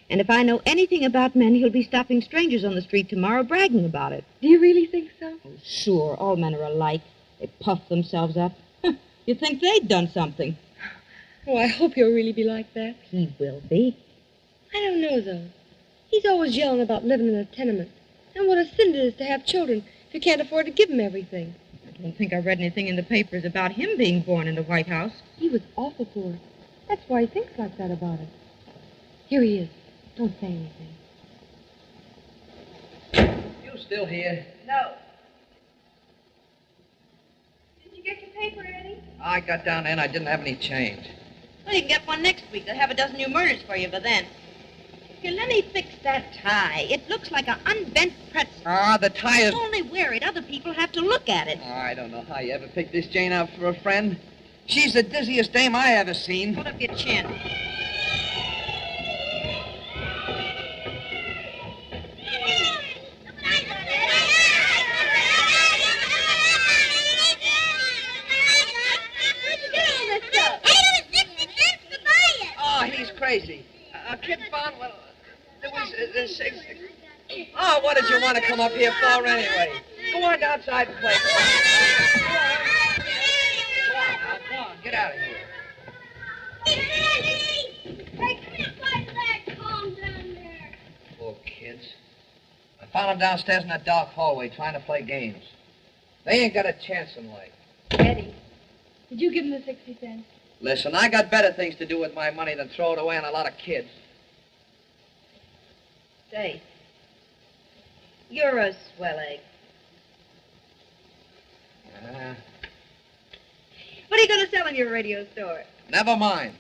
And if I know anything about men, he'll be stopping strangers on the street tomorrow bragging about it. Do you really think so? Oh, sure. All men are alike. They puff themselves up. You'd think they'd done something. Oh, I hope he'll really be like that. He will be. I don't know, though. He's always yelling about living in a tenement. And what a sin it is to have children if you can't afford to give them everything. I don't think I read anything in the papers about him being born in the White House. He was awful poor. That's why he thinks like that about it. Here he is. Don't say anything. You still here? No. Did you get your paper, Eddie? I got down there and I didn't have any change. Well, you can get one next week. They'll have a dozen new murders for you by then. Here, let me fix that tie. It looks like an unbent pretzel. Ah, the tie is... Only wear it. Other people have to look at it. Oh, I don't know how you ever picked this Jane out for a friend. She's the dizziest dame I ever seen. Hold up your chin. Oh, he's crazy. A kid found, well, there was Oh, what did you want to come up here for anyway? Go on outside and play. Go on, get out of here. Poor kids. I found them downstairs in that dark hallway trying to play games. They ain't got a chance in life. Eddie, did you give him the 60 cents? Listen, I got better things to do with my money than throw it away on a lot of kids. Say, you're a swell egg. What are you going to sell in your radio store? Never mind.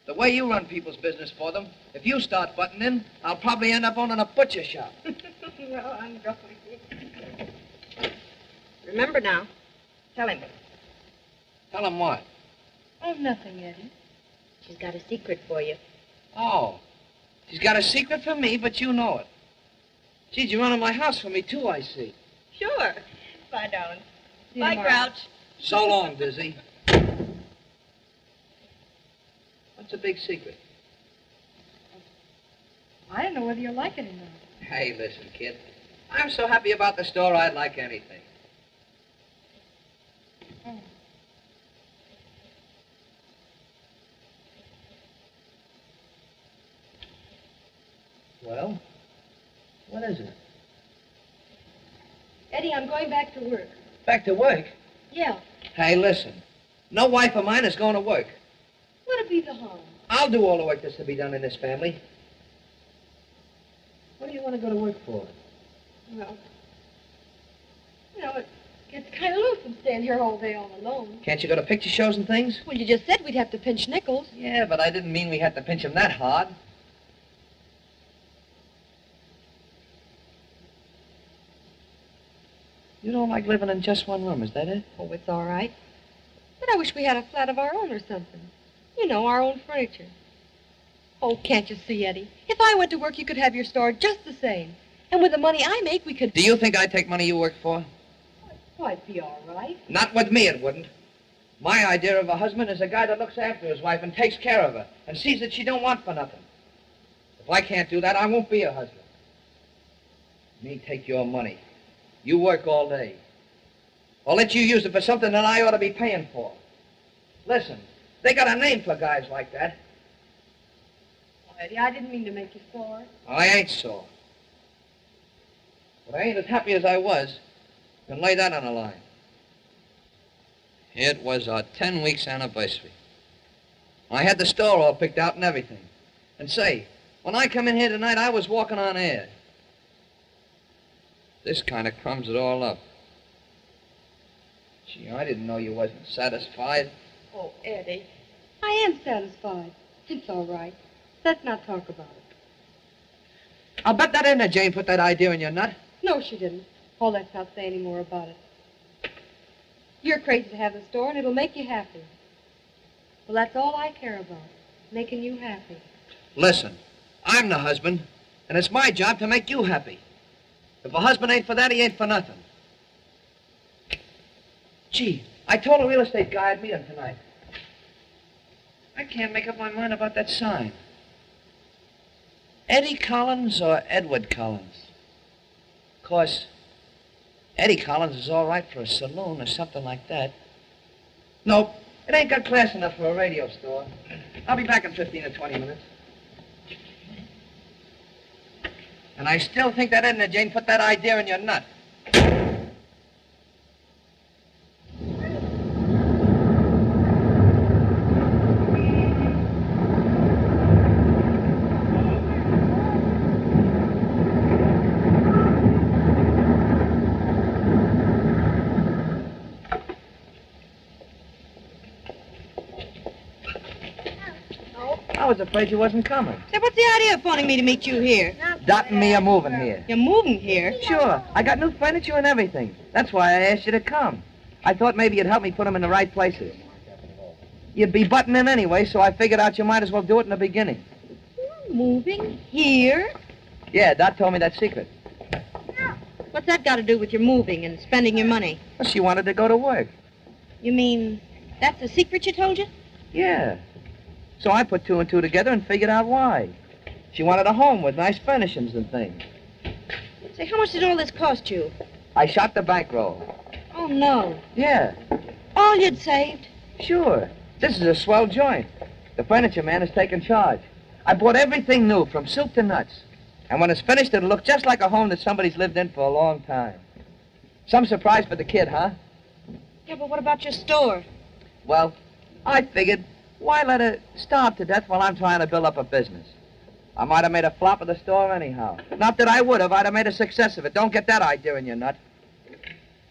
The way you run people's business for them, if you start butting in, I'll probably end up owning a butcher shop. No, I'm going. Remember now. Tell him. Tell him what? Oh, nothing, Eddie. She's got a secret for you. Oh. She's got a secret for me, but you know it. Gee, you're running my house for me, too, I see. Sure. Bye, darling. See you Bye, tomorrow. Grouch. So long, Dizzy. What's a big secret? I don't know whether you'll like it or not. Hey, listen, kid. I'm so happy about the store, I'd like anything. Oh. Well, what is it? Eddie, I'm going back to work. Back to work? Yeah. Hey, listen. No wife of mine is going to work. What'd be the harm? I'll do all the work that's to be done in this family. What do you want to go to work for? Well, you know, it gets kind of lonesome staying here all day all alone. Can't you go to picture shows and things? Well, you just said we'd have to pinch nickels. Yeah, but I didn't mean we had to pinch them that hard. You don't like living in just one room, is that it? Oh, it's all right. But I wish we had a flat of our own or something. You know, our own furniture. Oh, can't you see, Eddie? If I went to work, you could have your store just the same. And with the money I make, we could... Do you think I'd take money you work for? Oh, it'd be all right. Not with me, it wouldn't. My idea of a husband is a guy that looks after his wife and takes care of her and sees that she don't want for nothing. If I can't do that, I won't be a husband. Me take your money. You work all day. I'll let you use it for something that I ought to be paying for. Listen, they got a name for guys like that. Oh, Eddie, I didn't mean to make you sore. I ain't sore. But I ain't as happy as I was. You can lay that on the line. It was our 10 weeks anniversary. I had the store all picked out and everything. And say, when I come in here tonight, I was walking on air. This kind of crumbs it all up. Gee, I didn't know you wasn't satisfied. Oh, Eddie, I am satisfied. It's all right. Let's not talk about it. I'll bet that Edna Jane put that idea in your nut. No, she didn't. Oh, let's not say any more about it. You're crazy to have the store, and it'll make you happy. Well, that's all I care about, making you happy. Listen, I'm the husband, and it's my job to make you happy. If a husband ain't for that, he ain't for nothing. Gee, I told a real estate guy I'd meet him tonight. I can't make up my mind about that sign. Eddie Collins or Edward Collins? Of course, Eddie Collins is all right for a saloon or something like that. Nope, it ain't got class enough for a radio store. I'll be back in 15 or 20 minutes. And I still think that Edna Jane put that idea in your nut. I was afraid you wasn't coming. Say, what's the idea of phoning me to meet you here? Dot and me are moving here. You're moving here? Sure. I got new furniture and everything. That's why I asked you to come. I thought maybe you'd help me put them in the right places. You'd be butting in anyway, so I figured out you might as well do it in the beginning. Moving here? Yeah, Dot told me that secret. What's that got to do with your moving and spending your money? Well, she wanted to go to work. You mean that's a secret she told you? Yeah. So I put two and two together and figured out why. She wanted a home with nice furnishings and things. Say, how much did all this cost you? I shot the bankroll. Oh, no. Yeah. All you'd saved? Sure. This is a swell joint. The furniture man has taken charge. I bought everything new, from soup to nuts. And when it's finished, it'll look just like a home that somebody's lived in for a long time. Some surprise for the kid, huh? Yeah, but what about your store? Well, I figured, why let her starve to death while I'm trying to build up a business? I might have made a flop of the store anyhow. Not that I would have. I'd have made a success of it. Don't get that idea in your nut.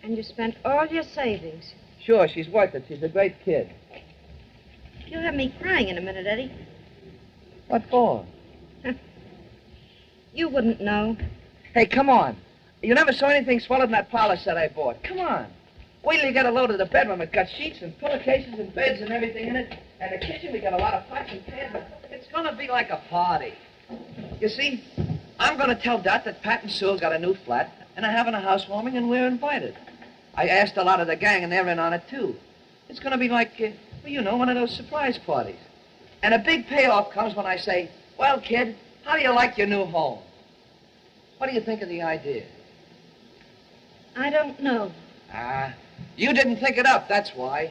And you spent all your savings. Sure, she's worth it. She's a great kid. You'll have me crying in a minute, Eddie. What for? You wouldn't know. Hey, come on. You never saw anything sweller than that parlor set I bought. Come on. Wait till you get a load of the bedroom. It's got sheets and pillowcases and beds and everything in it. And the kitchen, we got a lot of pots and pans. It's going to be like a party. You see, I'm going to tell Dot that Pat and Sue got a new flat and are having a housewarming and we're invited. I asked a lot of the gang and they're in on it, too. It's going to be like, well, you know, one of those surprise parties. And a big payoff comes when I say, well, kid, how do you like your new home? What do you think of the idea? I don't know. You didn't think it up, that's why.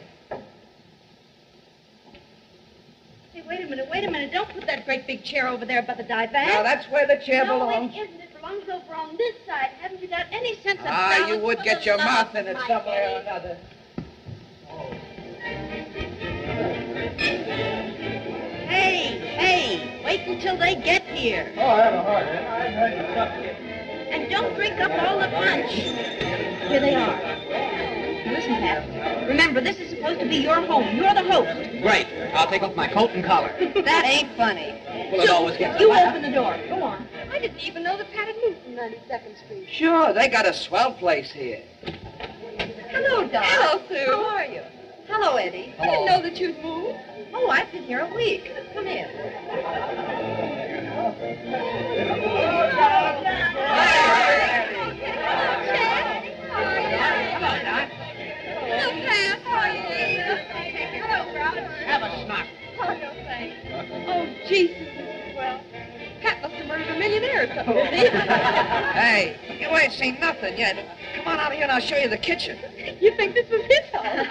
Hey, wait a minute. Don't put that great big chair over there by the divan. Now, that's where the chair belongs. No, it isn't. It belongs over on this side. Haven't you got any sense of You would balance? get your mouth in it My somewhere or Eddie. another. Hey, wait until they get here. Oh, I have a heart. I've had to stop here. And don't drink up all the punch. Here they are. Listen, Pat. Remember, this is supposed to be your home. You're the host. Great. I'll take off my coat and collar. That ain't funny. Well, it always gets You flat. open the door. Go on. I didn't even know that Pat had moved from 92nd Street. Sure, they got a swell place here. Hello, Doc. Hello, Sue. How are you? Hello, Eddie. I didn't know that you'd moved. Oh, I've been here a week. Come in. Have a snack. Oh, Jesus. Well, Pat must have murdered a millionaire or something, didn't he? Hey, you ain't seen nothing yet. Come on out here and I'll show you the kitchen. You think this was his house?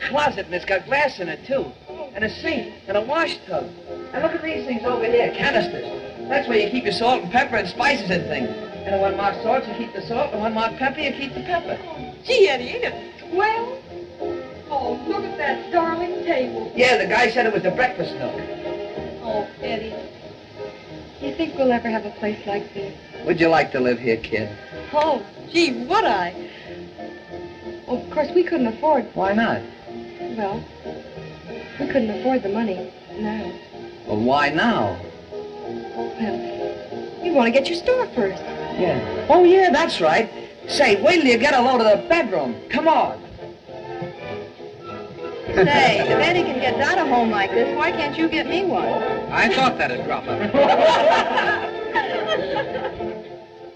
Closet, and it's got glass in it, too. And a sink, and a wash tub. And look at these things over here, canisters. That's where you keep your salt and pepper and spices and things. And the one marked salt, you keep the salt. The one marked pepper, you keep the pepper. Gee, Eddie, ain't it swell? Oh, look at that darling table. Yeah, the guy said it was the breakfast nook. Oh, Eddie. Do you think we'll ever have a place like this? Would you like to live here, kid? Oh, gee, would I? Oh, of course, we couldn't afford. Why not? Well, we couldn't afford the money now. Well, why now? Well, we want to get your store first. Yeah. Oh, yeah, that's right. Say, wait till you get a load of the bedroom. Come on. Say, if Eddie can get Dot a home like this, why can't you get me one? I thought that'd drop up.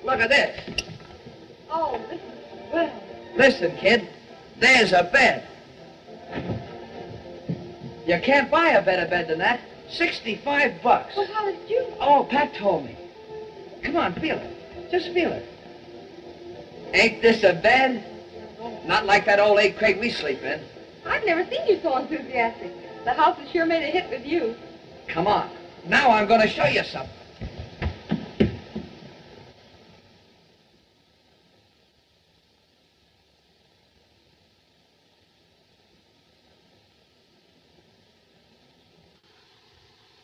Look at this. Oh, this is swell. Listen, kid, there's a bed. You can't buy a better bed than that. $65. Well, how did you? Oh, Pat told me. Come on, feel it. Just feel it. Ain't this a bed? Not like that old 8 crate we sleep in. I've never seen you so enthusiastic. The house has sure made a hit with you. Come on. Now I'm going to show you something.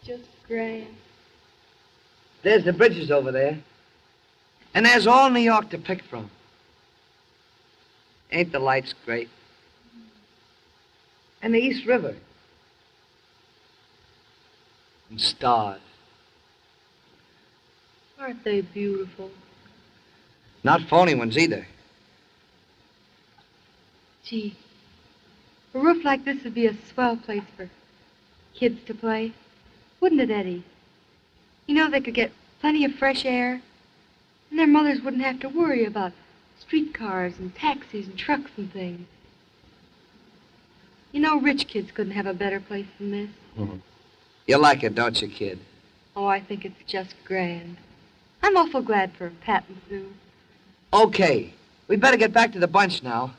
Just grand. There's the bridges over there. And there's all New York to pick from. Ain't the lights great? And the East River. And stars. Aren't they beautiful? Not phony ones either. Gee, a roof like this would be a swell place for kids to play. Wouldn't it, Eddie? You know, they could get plenty of fresh air, and their mothers wouldn't have to worry about streetcars and taxis and trucks and things. You know, rich kids couldn't have a better place than this. Mm-hmm. You like it, don't you, kid? Oh, I think it's just grand. I'm awful glad for Pat and Sue. Okay, we better get back to the bunch now.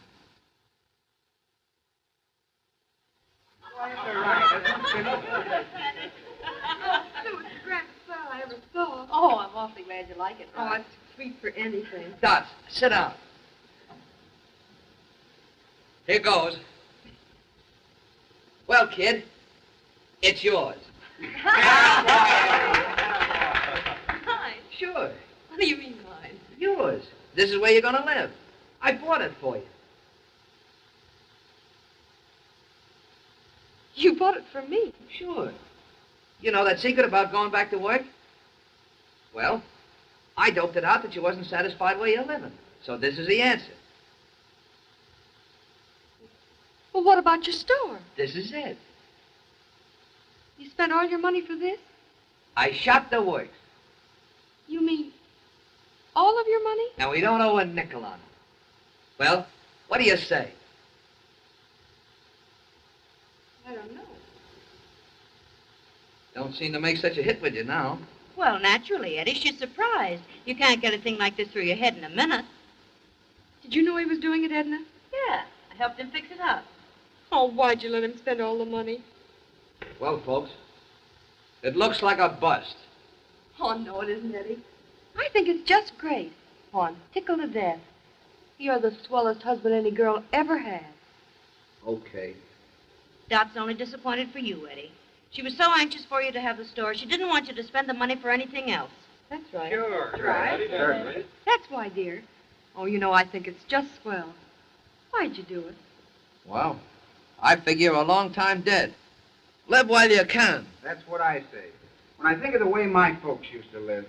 Sue, it's the grandest spell I ever saw. Oh, I'm awfully glad you like it. Oh, it's sweet for anything. Dots, sit down. Here goes. Well, kid, it's yours. Mine? Sure, What do you mean mine? yours. This is where you're gonna live. I bought it for you. You bought it for me. Sure. You know that secret about going back to work? Well, I doped it out that you wasn't satisfied where you're living. So this is the answer. Well, what about your store? This is it. You spent all your money for this? I shot the works. You mean all of your money? And we don't owe a nickel on it. Well, what do you say? I don't know. Don't seem to make such a hit with you now. Well, naturally, Eddie. She's surprised. You can't get a thing like this through your head in a minute. Did you know he was doing it, Edna? Yeah, I helped him fix it up. Oh, why'd you let him spend all the money? Well, folks, it looks like a bust. Oh, no, it isn't, Eddie. I think it's just great. Oh, I'm tickled to death. You're the swellest husband any girl ever had. Okay. Dot's only disappointed for you, Eddie. She was so anxious for you to have the store, she didn't want you to spend the money for anything else. That's right. Sure. Right. Certainly. That's why, dear. Oh, you know, I think it's just swell. Why'd you do it? Well, I figure you're a long time dead. Live while you can. That's what I say. When I think of the way my folks used to live,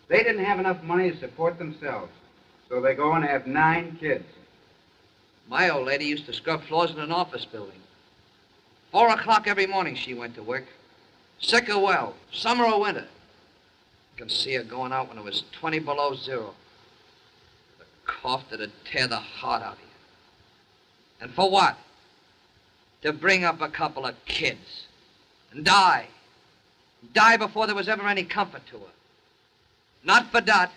they didn't have enough money to support themselves. So they go and have 9 kids. My old lady used to scrub floors in an office building. 4 o'clock every morning she went to work. Sick or well, summer or winter. You can see her going out when it was 20 below zero. The cough that'd tear the heart out of you. And for what? To bring up a couple of kids. And die. Die before there was ever any comfort to her. Not for Dot.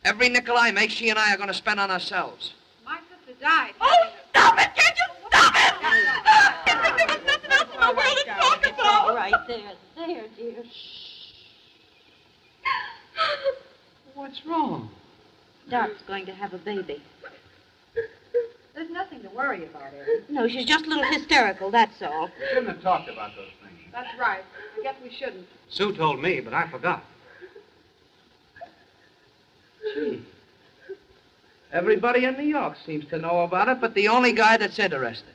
Every nickel I make, she and I are going to spend on ourselves. My sister died. Oh, stop it! Can't you stop it? Didn't think there was nothing else in the world to talk about. All right, there, dear. What's wrong? Dot's going to have a baby. There's nothing to worry about, Eddie. No, she's just a little hysterical, that's all. We shouldn't have talked about those things. That's right. I guess we shouldn't. Sue told me, but I forgot. Gee. Everybody in New York seems to know about it, but the only guy that's interested.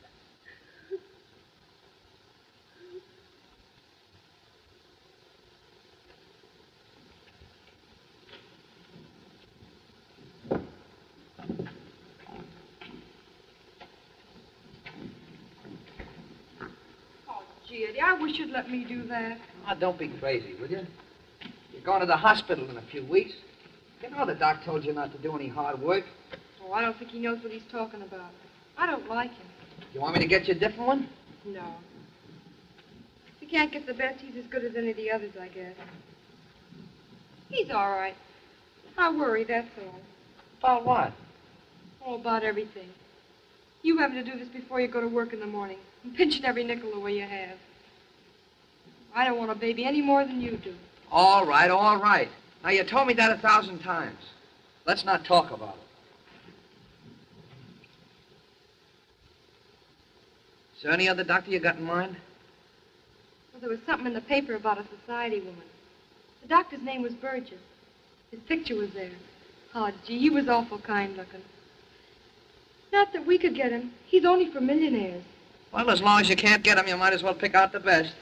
Oh, gee, Eddie, I wish you'd let me do that. Oh, don't be crazy, will you? You're going to the hospital in a few weeks. You know the doc told you not to do any hard work. Oh, I don't think he knows what he's talking about. I don't like him. You want me to get you a different one? No. If he can't get the best, he's as good as any of the others, I guess. He's all right. I worry, that's all. About what? Oh, about everything. You having to do this before you go to work in the morning and pinching every nickel the way you have. I don't want a baby any more than you do. All right, all right. Now, you told me that 1,000 times. Let's not talk about it. Is there any other doctor you got in mind? Well, there was something in the paper about a society woman. The doctor's name was Burgess. His picture was there. Oh, gee, he was awful kind looking. Not that we could get him. He's only for millionaires. Well, as long as you can't get him, you might as well pick out the best.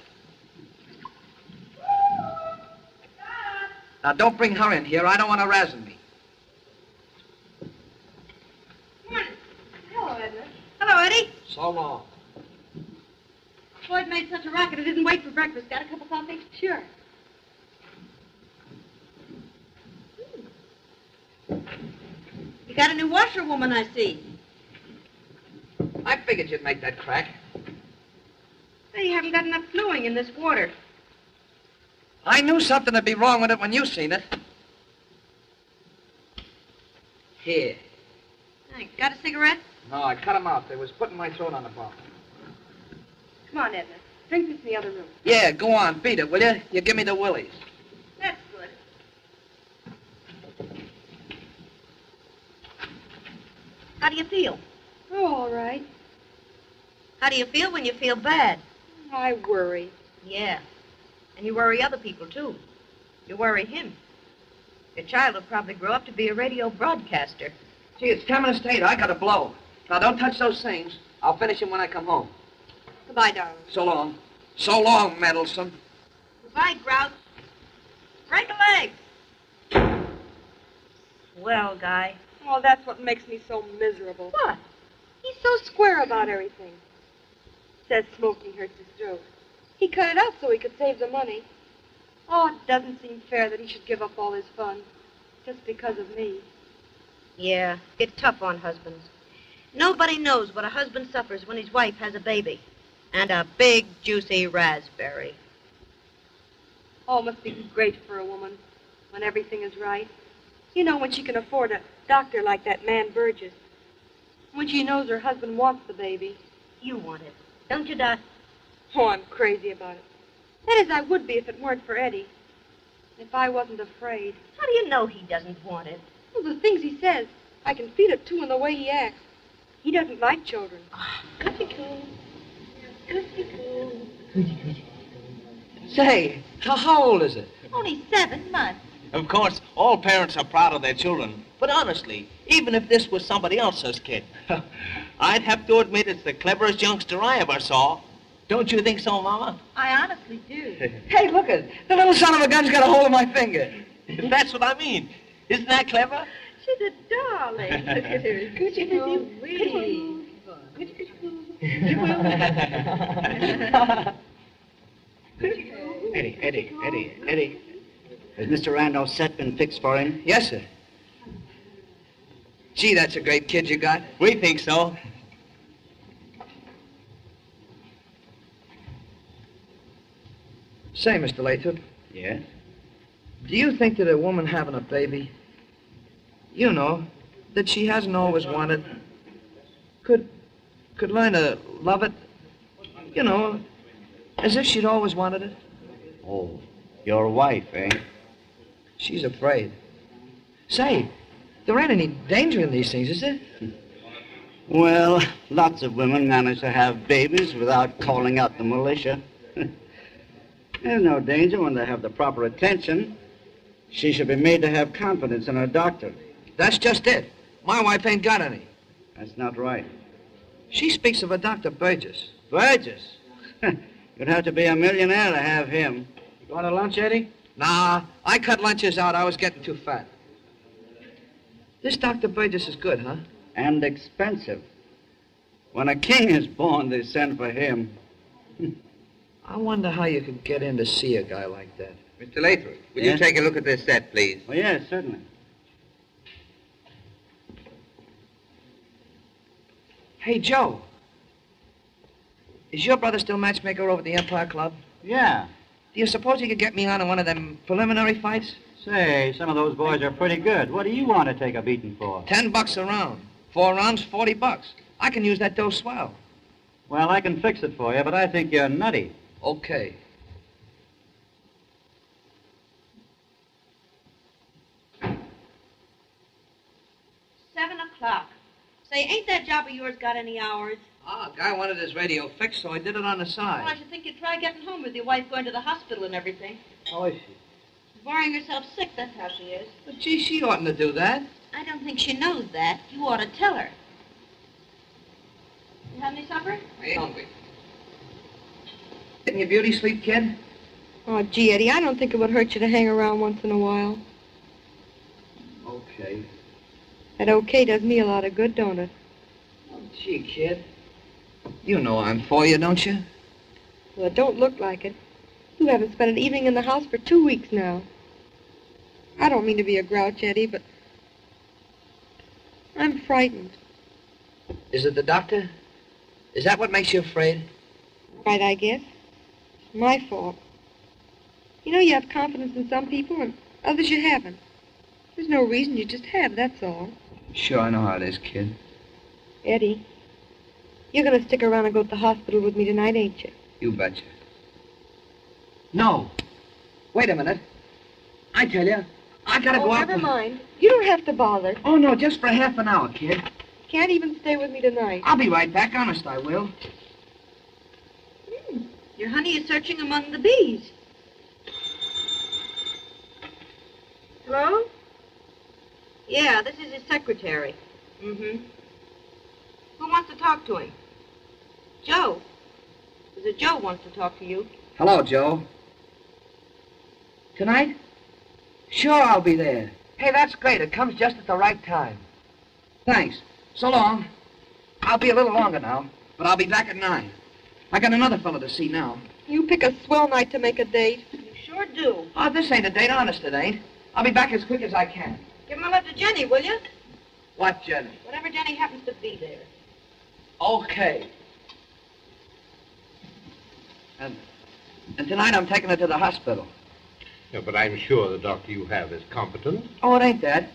Now, don't bring her in here. I don't want her razzing me. Morning. Hello, Edna. Hello, Eddie. So long. Floyd made such a racket, I didn't wait for breakfast. Got a cup of coffee? Sure. You got a new washerwoman, I see. I figured you'd make that crack. Hey, you haven't got enough flowing in this water. I knew something would be wrong with it when you seen it. Here. Thanks. Got a cigarette? No, I cut them out. They was putting my throat on the bone. Come on, Edna. Drink this in the other room. Yeah, go on. Beat it, will you? You give me the willies. That's good. How do you feel? Oh, all right. How do you feel when you feel bad? I worry. Yeah. And you worry other people, too. You worry him. Your child will probably grow up to be a radio broadcaster. Gee, it's 10 minutes to 8. I gotta blow. Now, don't touch those things. I'll finish them when I come home. Goodbye, darling. So long. So long, meddlesome. Goodbye, Grout. Break a leg. Well, guy. Oh, that's what makes me so miserable. What? He's so square about everything. Says smoking hurts his throat. He cut it out so he could save the money. Oh, it doesn't seem fair that he should give up all his fun just because of me. Yeah, it's tough on husbands. Nobody knows what a husband suffers when his wife has a baby. And a big, juicy raspberry. Oh, it must be great for a woman when everything is right. You know, when she can afford a doctor like that man Burgess. When she knows her husband wants the baby. You want it, don't you, Dot? Oh, I'm crazy about it. That is, I would be if it weren't for Eddie. If I wasn't afraid. How do you know he doesn't want it? Well, the things he says, I can feel it, too, in the way he acts. He doesn't like children. Goody-goo. Goody-goo. Say, how old is it? Only 7 months. Of course, all parents are proud of their children. But honestly, even if this was somebody else's kid, I'd have to admit it's the cleverest youngster I ever saw. Don't you think so, Mama? I honestly do. Hey, look at the little son of a gun's got a hold of my finger. That's what I mean. Isn't that clever? She's a darling. Look at her. Goody-goo. Eddie. Has Mr. Randall's set been fixed for him? Yes, sir. Gee, that's a great kid you got. We think so. Say, Mr. Lathrop. Yes? Do you think that a woman having a baby, you know, that she hasn't always wanted, could learn to love it, you know, as if she'd always wanted it? Oh, your wife, eh? She's afraid. Say, there ain't any danger in these things, is there? Well, lots of women manage to have babies without calling out the militia. There's no danger when they have the proper attention. She should be made to have confidence in her doctor. That's just it. My wife ain't got any. That's not right. She speaks of a Dr. Burgess. Burgess? You'd have to be a millionaire to have him. You going to lunch, Eddie? Nah, I cut lunches out. I was getting too fat. This Dr. Burgess is good, huh? And expensive. When a king is born, they send for him. I wonder how you could get in to see a guy like that. Mr. Lathrop, will Yes? you take a look at this set, please? Oh, yes, certainly. Hey, Joe. Is your brother still matchmaker over at the Empire Club? Yeah. Do you suppose he could get me on in one of them preliminary fights? Say, some of those boys are pretty good. What do you want to take a beating for? $10 a round. 4 rounds, $40. I can use that dough swell. Well, I can fix it for you, but I think you're nutty. Okay. $7:00. Say, ain't that job of yours got any hours? Ah, guy wanted his radio fixed, so I did it on the Well, side. I should think you'd try getting home with your wife going to the hospital and everything. How is she? Worrying herself sick, that's how she is. But gee, she oughtn't to do that. I don't think she knows that. You ought to tell her. You have any supper? I ain't hungry. Getting your beauty sleep, kid? Oh, gee, Eddie, I don't think it would hurt you to hang around once in a while. Okay. That okay does me a lot of good, don't it? Oh, gee, kid. You know I'm for you, don't you? Well, it don't look like it. You haven't spent an evening in the house for 2 weeks now. I don't mean to be a grouch, Eddie, but I'm frightened. Is it the doctor? Is that what makes you afraid? Right, I guess. It's my fault. You know, you have confidence in some people and others you haven't. There's no reason, you just have, that's all. Sure, I know how it is, kid. Eddie, you're going to stick around and go to the hospital with me tonight, ain't you? You betcha. No. Wait a minute. I tell you, I gotta go out. Never mind. You don't have to bother. Oh, no, just for half an hour, kid. Can't even stay with me tonight. I'll be right back, honest I will. Your honey is searching among the bees. Hello? Yeah, this is his secretary. Mm-hmm. Who wants to talk to him? Joe. Is it Joe wants to talk to you? Hello, Joe. Tonight? Sure, I'll be there. Hey, that's great. It comes just at the right time. Thanks. So long. I'll be a little longer now, but I'll be back at 9. I got another fellow to see now. You pick a swell night to make a date. You sure do. Oh, this ain't a date, honest it ain't. I'll be back as quick as I can. Give him a lift to Jenny, will you? What, Jenny? Whatever Jenny happens to be there. Okay. And tonight I'm taking her to the hospital. Yeah, but I'm sure the doctor you have is competent. Oh, it ain't that.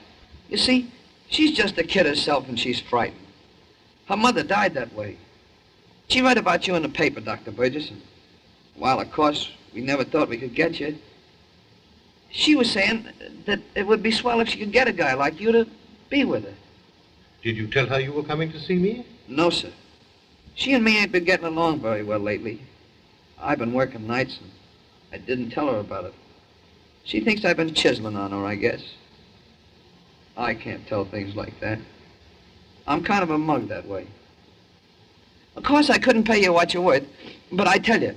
You see, she's just a kid herself and she's frightened. Her mother died that way. She read about you in the paper, Dr. Burgess. And, well, of course, we never thought we could get you. She was saying that it would be swell if she could get a guy like you to be with her. Did you tell her you were coming to see me? No, sir. She and me ain't been getting along very well lately. I've been working nights and I didn't tell her about it. She thinks I've been chiseling on her, I guess. I can't tell things like that. I'm kind of a mug that way. Of course, I couldn't pay you what you're worth, but I tell you,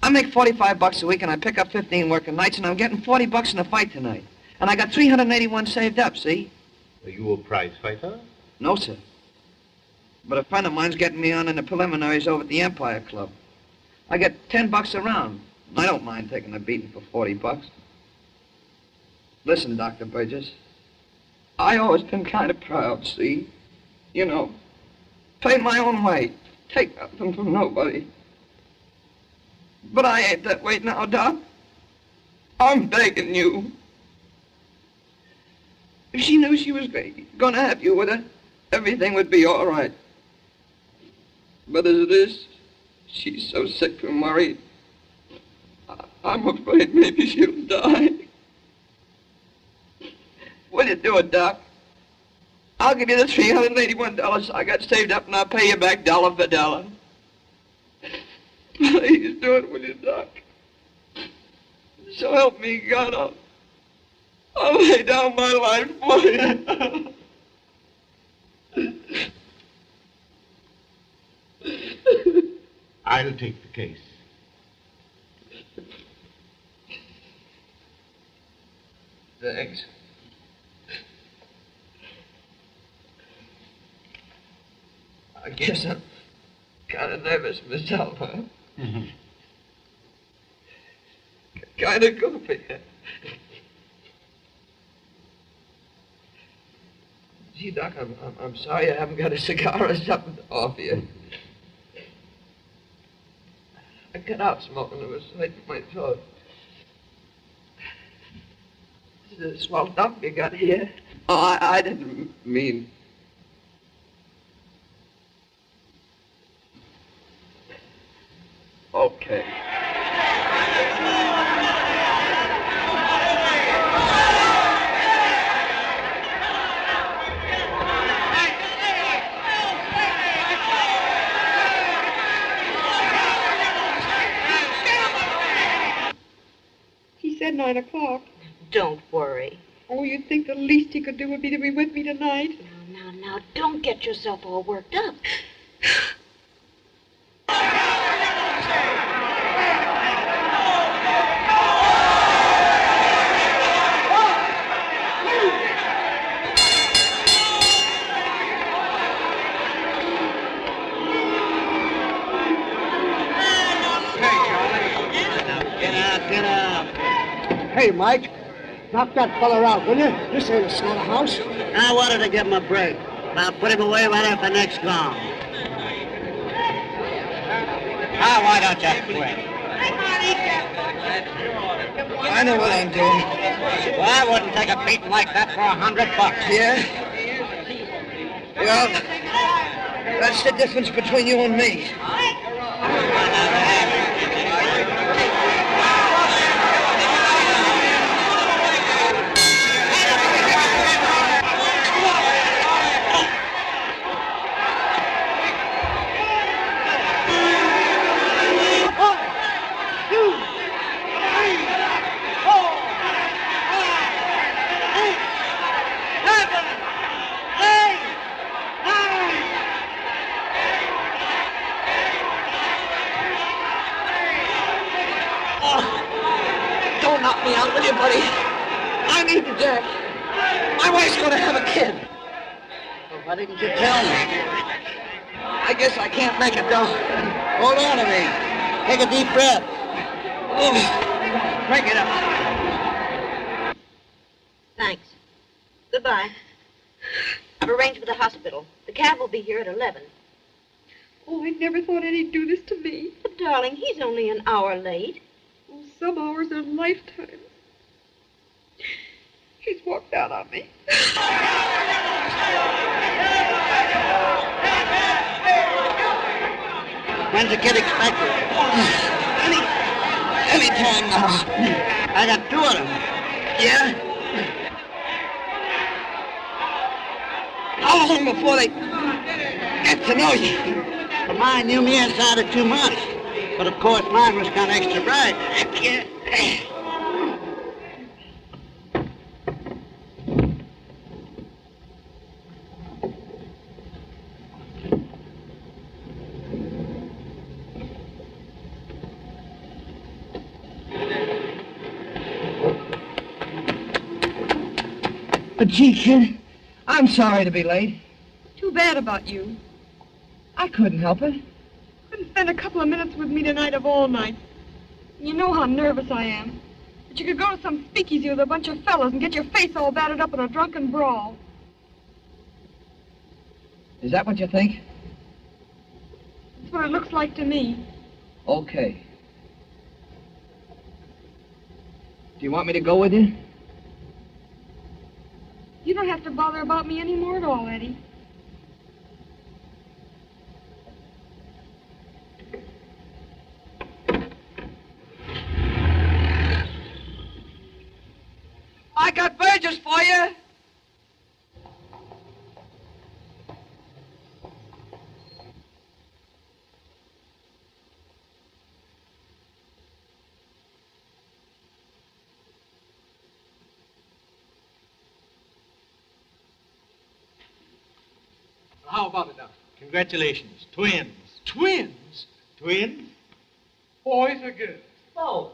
I make $45 a week and I pick up 15 working nights and I'm getting $40 in a fight tonight. And I got 381 saved up, see? Are you a prize fighter? No, sir. But a friend of mine's getting me on in the preliminaries over at the Empire Club. I get $10 a round. I don't mind taking a beating for $40. Listen, Dr. Burgess, I always been kind of proud, see? You know, pay my own way, take nothing from nobody. But I ain't that way now, Doc. I'm begging you. If she knew she was going to have you with her, everything would be all right. But as it is, she's so sick and worried. I'm afraid maybe she'll die. Will you do it, Doc? I'll give you the $381 I got saved up and I'll pay you back dollar for dollar. Please do it, will you, Doc? So help me God, I'll lay down my life for you. I'll take the case. Thanks. I guess I'm kind of nervous myself, huh? Mm-hmm. Kind of goofy. Gee, Doc, I'm sorry I haven't got a cigar or something to offer you. I cut out smoking. It was right in my throat. This is a swell dump you got here. Oh, I didn't mean... Okay. He said 9 o'clock. Don't worry. Oh, you'd think the least he could do would be to be with me tonight. Now, don't get yourself all worked up. Get up. Hey, Mike, knock that fella out, will you? This ain't a slaughterhouse. I wanted to give him a break. I'll put him away right after next gong. Ah, why don't you quit? I know what I'm doing. Well, I wouldn't take a beating like that for $100. Yeah? Well, that's the difference between you and me. Don't knock me out, will you, buddy? I need the jack. My wife's going to have a kid. Well, why didn't you tell me? I guess I can't make it, though. Hold on to me. Take a deep breath. Break it up. Thanks. Goodbye. I've arranged with the hospital. The cab will be here at 11. Oh, I never thought Eddie'd do this to me. But, darling, he's only an hour late. Oh, some hours are lifetimes. He's walked out on me. When's the kid expected? Any time now. I got 2 of them. Yeah? How long before they get to know you? But mine knew me inside of 2 months. But of course mine was kind of extra bright. Yeah. Gee, kid, I'm sorry to be late. Too bad about you. I couldn't help it. Couldn't spend a couple of minutes with me tonight of all night. You know how nervous I am. But you could go to some speakeasy with a bunch of fellas and get your face all battered up in a drunken brawl. Is that what you think? That's what it looks like to me. Okay. Do you want me to go with you? You don't have to bother about me anymore at all, Eddie. I got Burgess for you. How about it, Doc? Congratulations. Twins. Twins? Twins? Boys or girls? Oh.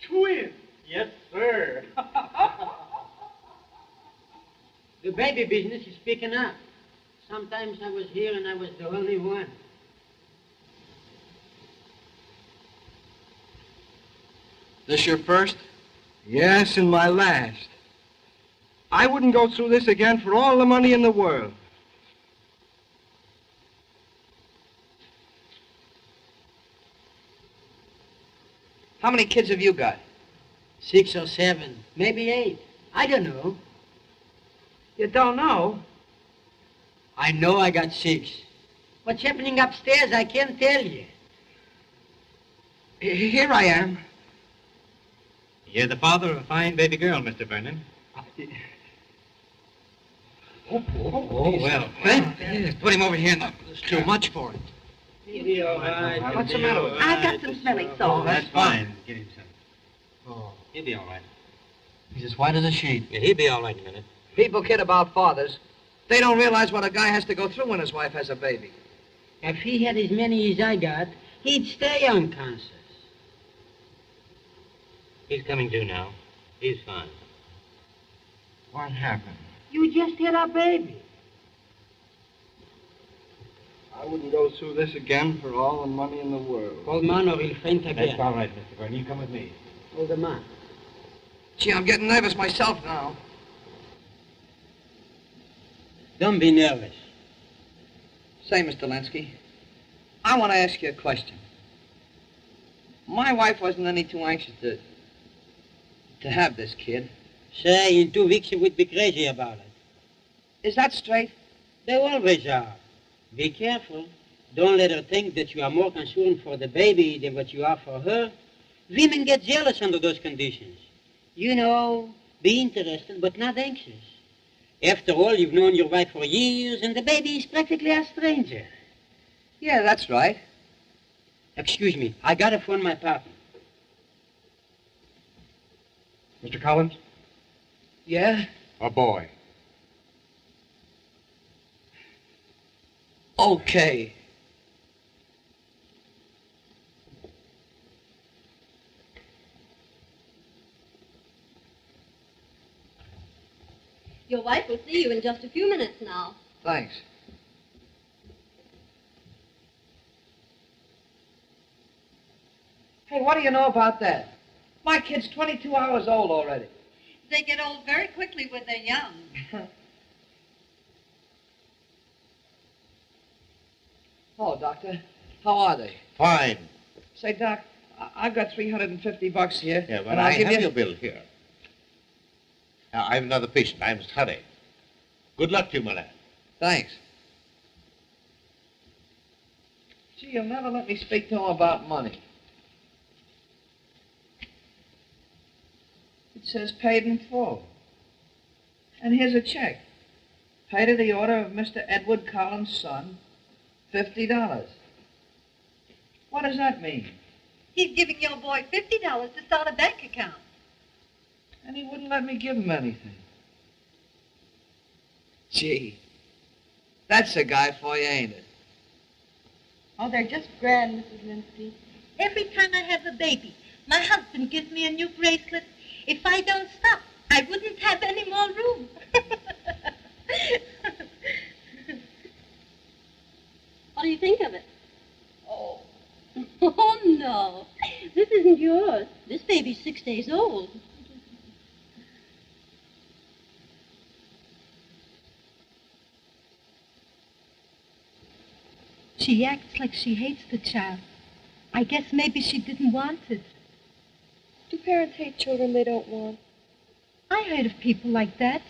Twins. Yes, sir. The baby business is picking up. Sometimes I was here and I was the only one. This your first? Yes, and my last. I wouldn't go through this again for all the money in the world. How many kids have you got? 6 or 7, maybe 8. I don't know. You don't know? I know I got 6. What's happening upstairs, I can't tell you. Here I am. You're the father of a fine baby girl, Mr. Vernon. Oh, well. Put him over here now. There's too much for it. He'll be all right. What's the matter with him? I've got some smelling salts. That's fine. Get him some. Oh, He'll be all right. he's as white as a sheet. Yeah, he'll be all right in a minute. People kid about fathers. They don't realize what a guy has to go through when his wife has a baby. If he had as many as I got, he'd stay unconscious. He's coming to now. He's fine. What happened? You just had a baby. I wouldn't go through this again for all the money in the world. Old man, or he'll faint again. That's all right, Mr. Vernon. You come with me. Hold them on. Gee, I'm getting nervous myself now. Don't be nervous. Say, Mr. Lenski, I want to ask you a question. My wife wasn't any too anxious to have this kid. Say, in 2 weeks she would be crazy about it. Is that straight? They always are. Be careful. Don't let her think that you are more concerned for the baby than what you are for her. Women get jealous under those conditions. You know, be interested but not anxious. After all, you've known your wife for years, and the baby is practically a stranger. Yeah, that's right. Excuse me, I gotta phone my partner. Mr. Collins? Yeah? A boy. Okay. Your wife will see you in just a few minutes now. Thanks. Hey, what do you know about that? My kid's 22 hours old already. They get old very quickly when they're young. Oh, Doctor, how are they? Fine. Say, Doc, I've got $350 here. Yeah, but and I I'll give have you your bill here. Now, I have another patient. I must hurry. Good luck to you, my lad. Thanks. Gee, you'll never let me speak to him about money. It says paid in full. And here's a check. Paid to the order of Mr. Edward Collins' son, $50. What does that mean? He's giving your boy $50 to start a bank account. And he wouldn't let me give him anything. Gee, that's a guy for you, ain't it? Oh, they're just grand, Mrs. Linsky. Every time I have a baby, my husband gives me a new bracelet. If I don't stop, I wouldn't have any more room. What do you think of it? Oh. Oh, no. This isn't yours. This baby's 6 days old. She acts like she hates the child. I guess maybe she didn't want it. Do parents hate children they don't want? I heard of people like that.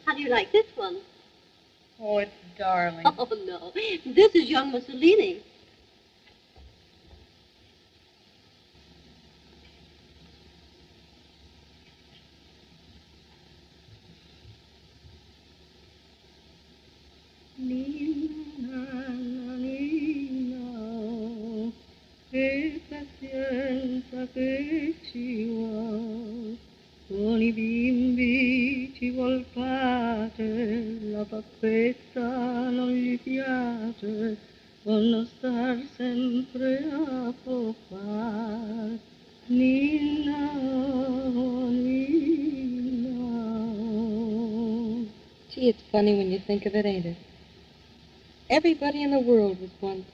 How do you like this one? Oh, it's darling. Oh, no. This is young Mussolini. Che pazienza che ci vuol, con i bimbi ci vuol pace, la pappetta non gli piace, voglio star sempre a popar. Nina, Nina. Gee, it's funny when you think of it, ain't it? Everybody in the world was once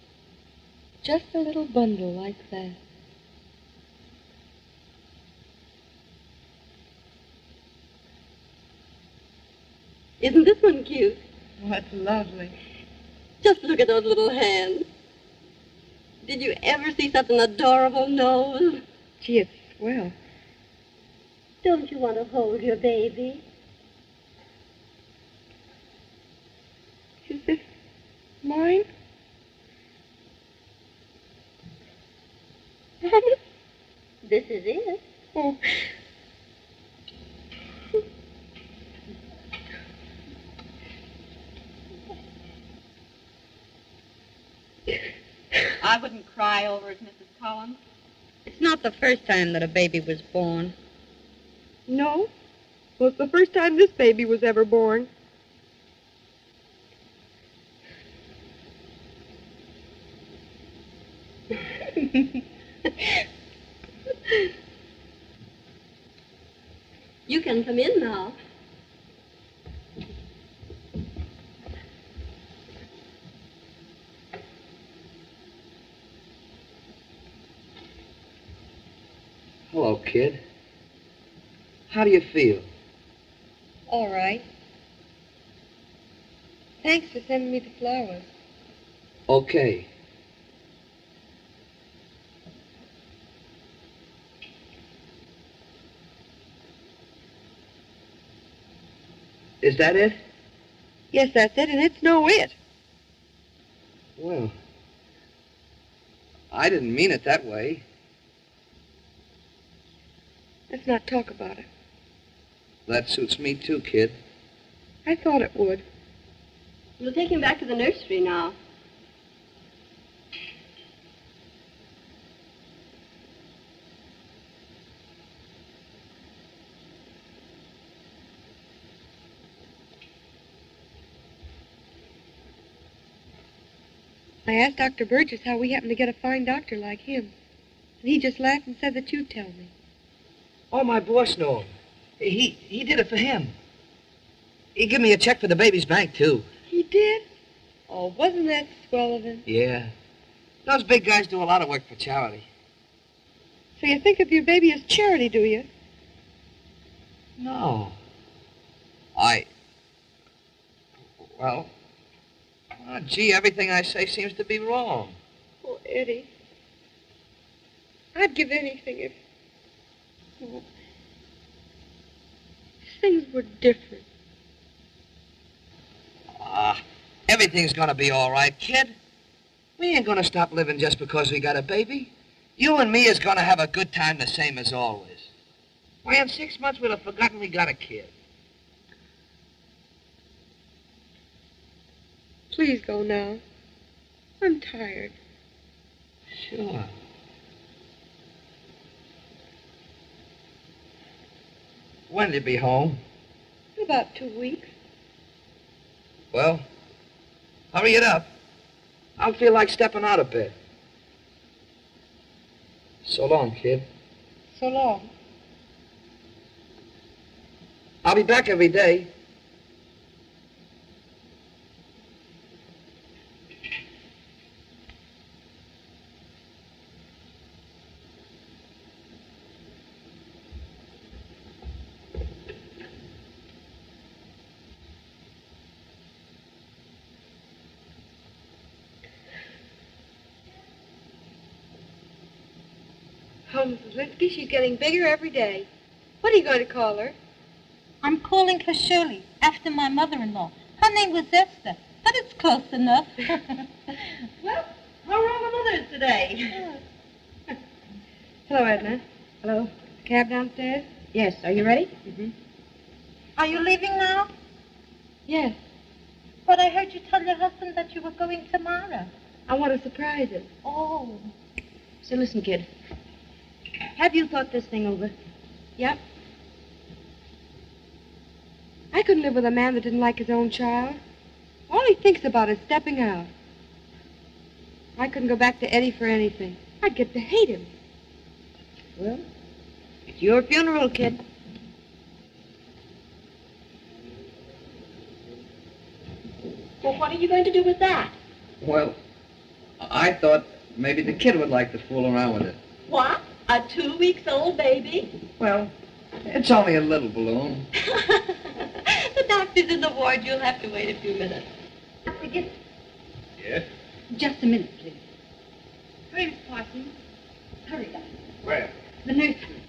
just a little bundle like that. Isn't this one cute? Oh, it's lovely. Just look at those little hands. Did you ever see such an adorable nose? Gee, it's swell. Don't you want to hold your baby? Is this mine? This is it. Oh. I wouldn't cry over it, Mrs. Collins. It's not the first time that a baby was born. No? Well, it's the first time this baby was ever born. You can come in now. Hello, kid. How do you feel? All right. Thanks for sending me the flowers. Okay. Is that it? Yes, that's it, and it's no it. Well, I didn't mean it that way. Let's not talk about it. That suits me too, kid. I thought it would. We'll take him back to the nursery now. I asked Dr. Burgess how we happened to get a fine doctor like him. And he just laughed and said that you'd tell me. Oh, my boss knew him. He did it for him. He gave me a check for the baby's bank, too. He did? Oh, wasn't that swell of him? Yeah. Those big guys do a lot of work for charity. So you think of your baby as charity, do you? No. Well, gee, everything I say seems to be wrong. Oh, Eddie. I'd give anything if... Oh, things were different. Everything's gonna be all right, kid. We ain't gonna stop living just because we got a baby. You and me is gonna have a good time the same as always. Why, in 6 months we'd have forgotten we got a kid. Please go now. I'm tired. Sure. When'll you be home? In about 2 weeks. Well, hurry it up. I feel like stepping out a bit. So long, kid. So long. I'll be back every day. Oh, Mrs. Linsky, she's getting bigger every day. What are you going to call her? I'm calling her Shirley, after my mother-in-law. Her name was Esther, but it's close enough. Well, how are all the mothers today? Hello, Edna. Hello. Cab downstairs? Yes, are you ready? Mm-hmm. Are you leaving now? Yes. But I heard you tell your husband that you were going tomorrow. I want to surprise him. Oh. So listen, kid. Have you thought this thing over? Yep. I couldn't live with a man that didn't like his own child. All he thinks about is stepping out. I couldn't go back to Eddie for anything. I'd get to hate him. Well, it's your funeral, kid. Well, what are you going to do with that? Well, I thought maybe the kid would like to fool around with it. What? A 2-week-old baby? Well, it's only a little balloon. The doctor's in the ward. You'll have to wait a few minutes. Yes? Just a minute, please. Hurry, Miss Parsons. Hurry, Doctor. Where? The nursery.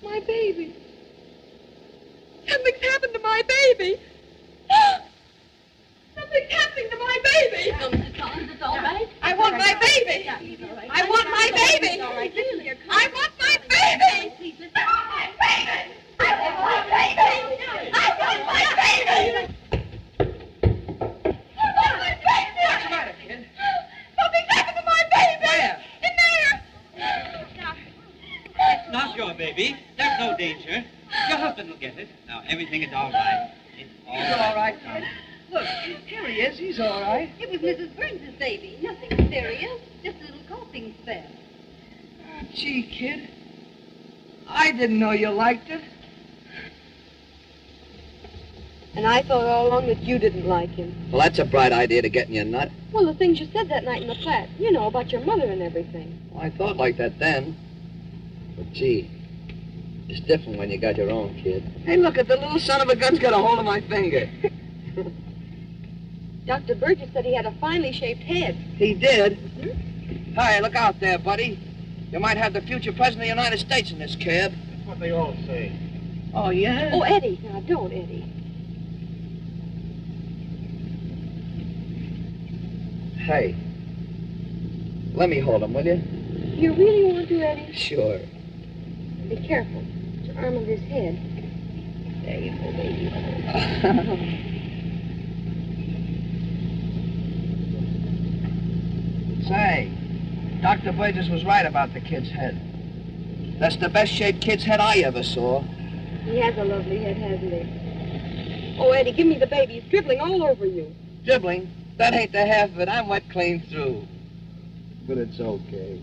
My baby. Something's happened to my baby. Something's happening to my baby. No, Mrs. Collins, it's all right. I want my baby. I want my baby. All right, listen here. I want my baby. Please, listen. I want my baby. I want my baby. I want my baby. I want my baby. What's the matter, kid? Something's happened to my baby. Where? In there. It's not your baby. There's no danger. Your husband will get it. Now, everything is all right. It's all right. kid. Look, here he is. He's all right. It was Mrs. Burns' baby. Nothing serious. Just a little coughing spell. Gee, kid. I didn't know you liked it. And I thought all along that you didn't like him. Well, that's a bright idea to get in your nut. Well, the things you said that night in the flat, you know, about your mother and everything. Well, I thought like that then. But gee, it's different when you got your own kid. Hey, look, at the little son of a gun's got a hold of my finger. Dr. Burgess said he had a finely shaped head. He did? Mm-hmm. Hey, look out there, buddy. You might have the future president of the United States in this cab. That's what they all say. Oh, yeah? Oh, Eddie. Now, don't, Eddie. Hey, let me hold him, will you? You really want to, Eddie? Sure. Be careful. Put your arm on his head. There you go, baby. Say, Dr. Burgess was right about the kid's head. That's the best shaped kid's head I ever saw. He has a lovely head, hasn't he? Oh, Eddie, give me the baby. He's dribbling all over you. Dribbling? That ain't the half of it. I'm wet clean through. But it's okay.